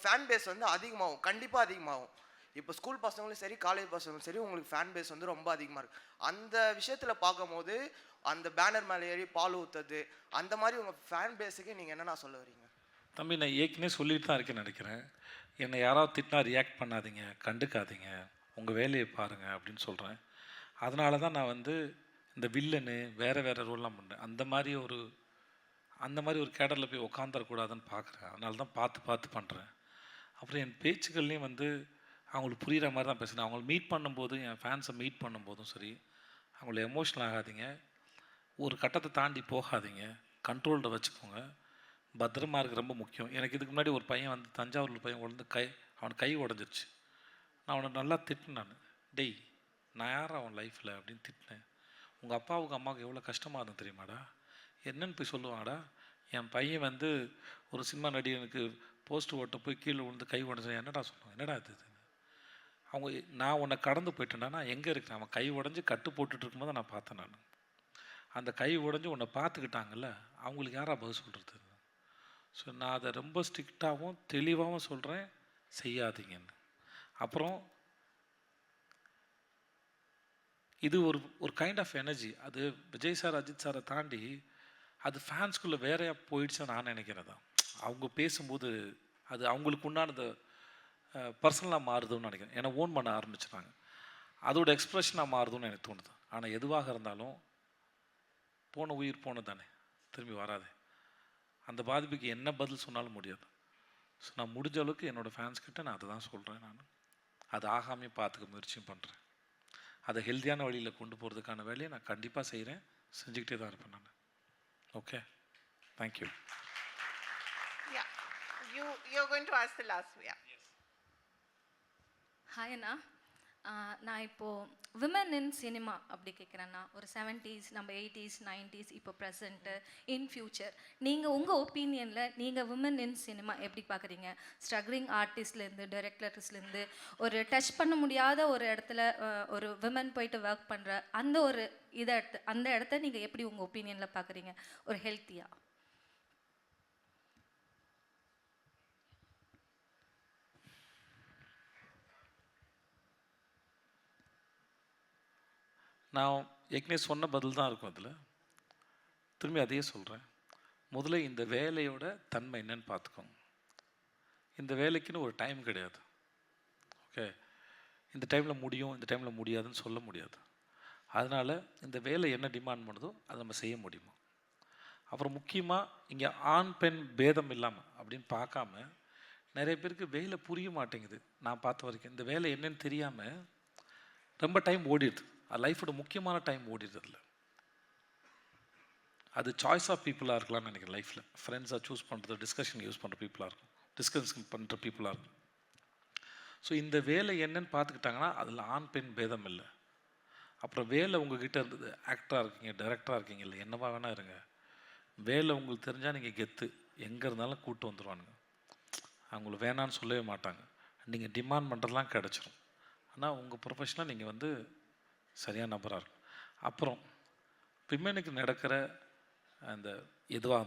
ஃபேன் பேஸ் அதிகமாகும், கண்டிப்பாக அதிகமாகும். இப்போ ஸ்கூல் பசங்களும் சரி, காலேஜ் பசங்களும் சரி, உங்களுக்கு ஃபேன் பேஸ் ரொம்ப அதிகமாக இருக்குது. அந்த விஷயத்தில் பார்க்கும்போது அந்த பேனர் மேலே ஏறி பால் ஊற்றுறது அந்த மாதிரி உங்கள் ஃபேன் பேஸுக்கு நீங்கள் என்னென்ன சொல்ல வரீங்க? தம்பி, நான் ஏற்கனவே சொல்லிட்டு தான் இருக்கேன்னு நினைக்கிறேன். என்னை யாராவது திட்டினா ரியாக்ட் பண்ணாதீங்க, கண்டுக்காதீங்க, உங்கள் வேலையை பாருங்கள் அப்படின்னு சொல்கிறேன். அதனால தான் நான் இந்த வில்லனு வேறு ரோல்லாம் பண்ணுறேன். அந்த மாதிரி ஒரு கேடரில் போய் உட்காந்துடக்கூடாதுன்னு பார்க்குறேன். அதனால தான் பார்த்து பண்ணுறேன். அப்புறம் என் பேச்சுக்கள்லேயும் அவங்களுக்கு புரிகிற மாதிரி தான் பேசுகிறேன். அவங்கள மீட் பண்ணும்போதும், என் ஃபேன்ஸை மீட் பண்ணும்போதும் சரி, அவங்கள எமோஷனல் ஆகாதீங்க, ஒரு கட்டத்தை தாண்டி போகாதீங்க, கண்ட்ரோல்ட வச்சுக்கோங்க, பத்திரமா இருக்குது ரொம்ப முக்கியம். எனக்கு இதுக்கு முன்னாடி ஒரு பையன் தஞ்சாவூரில் பையன் அவன் கை உடஞ்சிருச்சு. நான் அவனை நல்லா திட்டினேன். டேய், நான் யார் அவன் லைஃப்பில் அப்படின்னு திட்டினேன். உங்கள் அப்பாவுக்கு அம்மாவுக்கு எவ்வளோ கஷ்டமாக இருந்தது தெரியுமாடா? என்னன்னு போய் சொல்லுவாங்கடா, என் பையன் ஒரு சினிமா நடிகனுக்கு போஸ்ட் ஓட்ட போய் கீழே விழுந்து கை உடஞ்சேன். என்னடா சொல்லுவாங்க, என்னடா இது? அவங்க நான் உன்னை கடந்து போயிட்டேன்டா, நான் எங்கே இருக்கேன்? அவன் கை உடஞ்சி கட்டு போட்டுட்டு இருக்கும்போது நான் பார்த்தேன். நான் அந்த கை உடஞ்சி உன்னை பார்த்துக்கிட்டாங்கல்ல, அவங்களுக்கு யாரா பதில் சொல்கிறது? ஸோ நான் அதை ரொம்ப ஸ்ட்ரிக்டாகவும் தெளிவாகவும் சொல்கிறேன், செய்யாதீங்கன்னு. அப்புறம் இது ஒரு கைண்ட் ஆஃப் எனர்ஜி. அது விஜய் சார், அஜித் சாரை தாண்டி அது ஃபேன்ஸ்குள்ளே வேறையா போயிடுச்சுன்னு நான் நினைக்கிறேன். தான் அவங்க பேசும்போது அது அவங்களுக்கு உண்டானது பர்சனலாக மாறுதுன்னு நினைக்கிறேன். ஏன்னா ஓன் பண்ண ஆரம்பிச்சுட்டாங்க, அதோட எக்ஸ்ப்ரெஷனாக மாறுதுன்னு எனக்கு தோணுது. ஆனால் எதுவாக இருந்தாலும் போன உயிர் போனது தானே, திரும்பி வராது. அந்த பாதிப்புக்கு என்ன பதில் சொன்னாலும் முடியாது. ஸோ நான் முடிஞ்ச அளவுக்கு என்னோடய ஃபேன்ஸ்கிட்ட நான் அதை தான் சொல்கிறேன். நான் அது ஆகாமே பார்த்துக்க முயற்சியும் பண்ணுறேன். அதை ஹெல்த்தியான வழியில் கொண்டு போகிறதுக்கான வேலையை நான் கண்டிப்பாக செய்கிறேன், செஞ்சுக்கிட்டே தான் இருப்பேன் நான். Okay, thank you. You're going to ask the last. Yeah. Hi அண்ணா, நான் இப்போது விமன் இன் சினிமா அப்படி கேட்குறேன்னா ஒரு 70s நம்ம 80s 90s இப்போ ப்ரெசண்ட்டு இன் ஃப்யூச்சர் நீங்கள் உங்கள் ஒப்பீனியனில் நீங்கள் விமன் இன் சினிமா எப்படி பார்க்குறீங்க? ஸ்ட்ரகிளிங் ஆர்டிஸ்ட்லேருந்து டைரக்டர்ஸ்லேருந்து ஒரு டச் பண்ண முடியாத ஒரு இடத்துல ஒரு விமன் போயிட்டு ஒர்க் பண்ணுற அந்த ஒரு அந்த இடத்த நீங்கள் எப்படி உங்கள் ஒப்பீனியனில் பார்க்குறீங்க ஒரு ஹெல்த்தியாக? நான் ஏற்கனவே சொன்ன பதில் தான் இருக்கும் அதில். திரும்பி அதையே சொல்கிறேன். முதல்ல இந்த வேலையோட தன்மை என்னன்னு பார்த்துக்கோங்க. இந்த வேலைக்குன்னு ஒரு டைம் கிடையாது. ஓகே, இந்த டைமில் முடியும், இந்த டைமில் முடியாதுன்னு சொல்ல முடியாது. அதனால் இந்த வேலை என்ன டிமாண்ட் பண்ணுதோ அதை நம்ம செய்ய முடியுமா. அப்புறம் முக்கியமாக இங்கே ஆண் பெண் பேதம் இல்லாமல் அப்படின்னு பார்க்காம நிறைய பேருக்கு வேலை புரிய மாட்டேங்குது. நான் பார்த்த வரைக்கும் இந்த வேலை என்னன்னு தெரியாமல் ரொம்ப டைம் ஓடிடுது. அது லைஃபோட முக்கியமான டைம் ஓடிடுறதில்ல. அது சாய்ஸ் ஆஃப் பீப்புளாக இருக்கலாம்னு நினைக்கிறேன். லைஃப்பில் ஃப்ரெண்ட்ஸாக சூஸ் பண்ணுறது, டிஸ்கஷன் யூஸ் பண்ணுற பீப்புளாக இருக்கும், டிஸ்கஷன் பண்ணுற பீப்புளாக இருக்கும். ஸோ இந்த வேலை என்னன்னு பார்த்துக்கிட்டாங்கன்னா அதில் ஆண் பெண் பேதம் இல்லை. அப்புறம் வேலை உங்ககிட்ட இருந்தது, ஆக்டராக இருக்கீங்க, டைரக்டராக இருக்கீங்க, இல்லை என்னவா வேணா இருங்க, வேலை உங்களுக்கு தெரிஞ்சால் நீங்கள் கெத்து, எங்கே இருந்தாலும் கூப்பிட்டு வந்துடுவானுங்க. அவங்கள வேணான்னு சொல்லவே மாட்டாங்க. நீங்கள் டிமாண்ட் பண்ணுறதுலாம் கிடச்சிரும். ஆனால் உங்கள் ப்ரொஃபஷனில் நீங்கள் சரியான நபராக இருக்கும். அப்புறம் விமனுக்கு நடக்கிற அந்த எதுவாக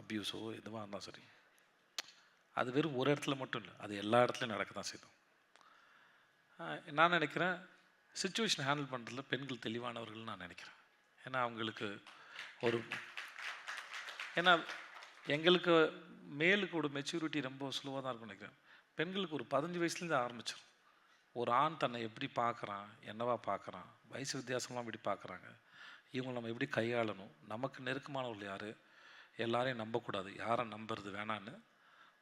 அப்யூஸோ எதுவாக இருந்தால் சரி, அது வெறும் ஒரு இடத்துல மட்டும் இல்லை, அது எல்லா இடத்துலையும் நடக்க தான் செய்யும். நான் நினைக்கிறேன் சிச்சுவேஷன் ஹேண்டில் பண்ணுறதுல பெண்கள் தெளிவானவர்கள் நான் நினைக்கிறேன். ஏன்னா அவங்களுக்கு ஏன்னா எங்களுக்கு மேலுக்கு ஒரு மெச்சூரிட்டி ரொம்ப ஸ்லோவாக தான் இருக்கும்னு நினைக்கிறேன். பெண்களுக்கு ஒரு 15 வயசுலேருந்து ஆரம்பிச்சிடும். ஒரு ஆண் தன்னை எப்படி பார்க்குறான், என்னவா பார்க்குறான், வயசு வித்தியாசம்லாம் எப்படி பார்க்குறாங்க, இவங்களை நம்ம எப்படி கையாளணும், நமக்கு நெருக்கமானவர்கள் யார், எல்லாரையும் நம்பக்கூடாது, யாரை நம்புறது வேணான்னு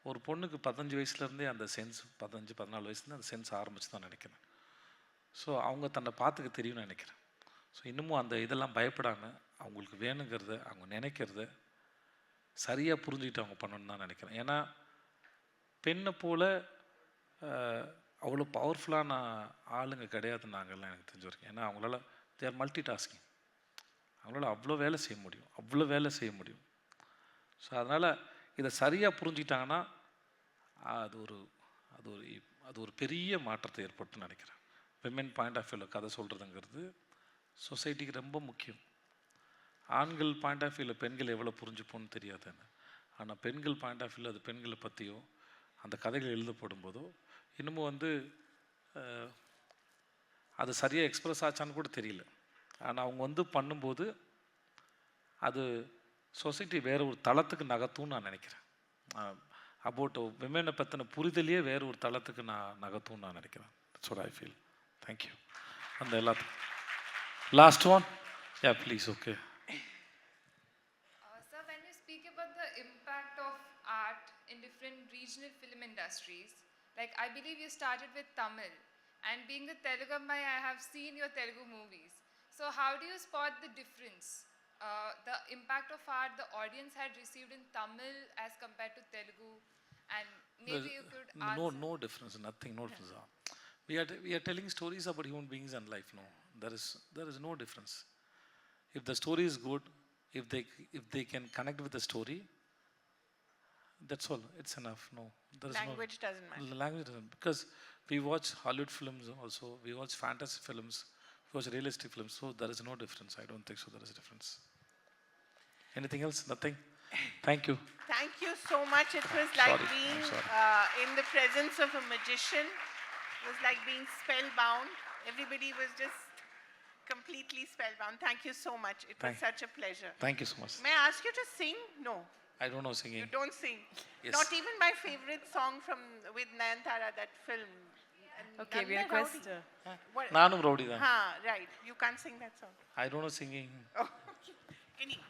ஒரு பொண்ணுக்கு 15 வயசுலேருந்தே அந்த சென்ஸ், 15-14 வயசுலேருந்து அந்த சென்ஸ் ஆரம்பிச்சு தான் நினைக்கிறேன். ஸோ அவங்க தன்னை பார்த்துக்க தெரியும்னு நினைக்கிறேன். ஸோ இன்னமும் அந்த இதெல்லாம் பயப்படாமல் அவங்களுக்கு வேணுங்கிறத அவங்க நினைக்கிறத சரியாக புரிஞ்சுக்கிட்டு அவங்க பண்ணணும்னு தான் நினைக்கிறேன். ஏன்னா பெண்ணை போல் அவ்வளோ பவர்ஃபுல்லான ஆளுங்க கிடையாது நாங்கள்லாம், எனக்கு தெரிஞ்ச வரைக்கும். ஏன்னா அவங்களால தேர் மல்டி டாஸ்கிங், அவங்களால அவ்வளோ வேலை செய்ய முடியும். ஸோ அதனால் இதை சரியாக புரிஞ்சுக்கிட்டாங்கன்னா அது ஒரு பெரிய மாற்றத்தை ஏற்படுத்துன்னு நினைக்கிறேன். விமென் பாயிண்ட் ஆஃப் வியூவில் கதை சொல்கிறதுங்கிறது சொசைட்டிக்கு ரொம்ப முக்கியம். ஆண்கள் பாயிண்ட் ஆஃப் வியூவில் பெண்கள் எவ்வளோ புரிஞ்சுப்போன்னு தெரியாதுன்னு, ஆனால் பெண்கள் பாயிண்ட் ஆஃப் வியூவில் அது பெண்களை பற்றியோ அந்த கதைகள் எழுதப்படும் போதோ இன்னமும் அது சரியாக எக்ஸ்ப்ரெஸ் ஆச்சான்னு கூட தெரியல. ஆனால் அவங்க பண்ணும்போது அது சொசைட்டி வேறு ஒரு தளத்துக்கு நகர்த்தும்னு நான் நினைக்கிறேன். அபவுட் விமெனை பற்றின புரிதலையே வேறு ஒரு தளத்துக்கு நகர்த்தும்னு நான் நினைக்கிறேன். That's what I feel. Thank you. அந்த எல்லாத்துக்கும் last one, yeah please. Okay. Sir, when you speak about the impact of art in different regional film industries, like I believe you started with Tamil, and being a Telugamai, I have seen your Telugu movies. So how do you spot the difference? The impact of art the audience had received in Tamil as compared to Telugu, and maybe you could answer. No difference, nothing, no difference. We are telling stories about human beings and life. No, there is no difference. If the story is good, if they can connect with the story, that's all. It's enough. No, there is language doesn't matter. Language doesn't, because we watch Hollywood films also. We watch fantasy films. We watch realistic films. So there is no difference. I don't think so. There is a difference. Anything else? Nothing. Thank you. Thank you so much. It was like being in the presence of a magician. It was like being spellbound. Everybody was just completely spellbound. Thank you so much. It was such a pleasure. Thank you so much. May I ask you to sing? No. I don't know singing. You don't sing? Yes. Not even my favorite song with Nayanthara, that film. Okay, we request. Nanum Rowdy then. Right. You can't sing that song. I don't know singing. Oh, okay. Anyway.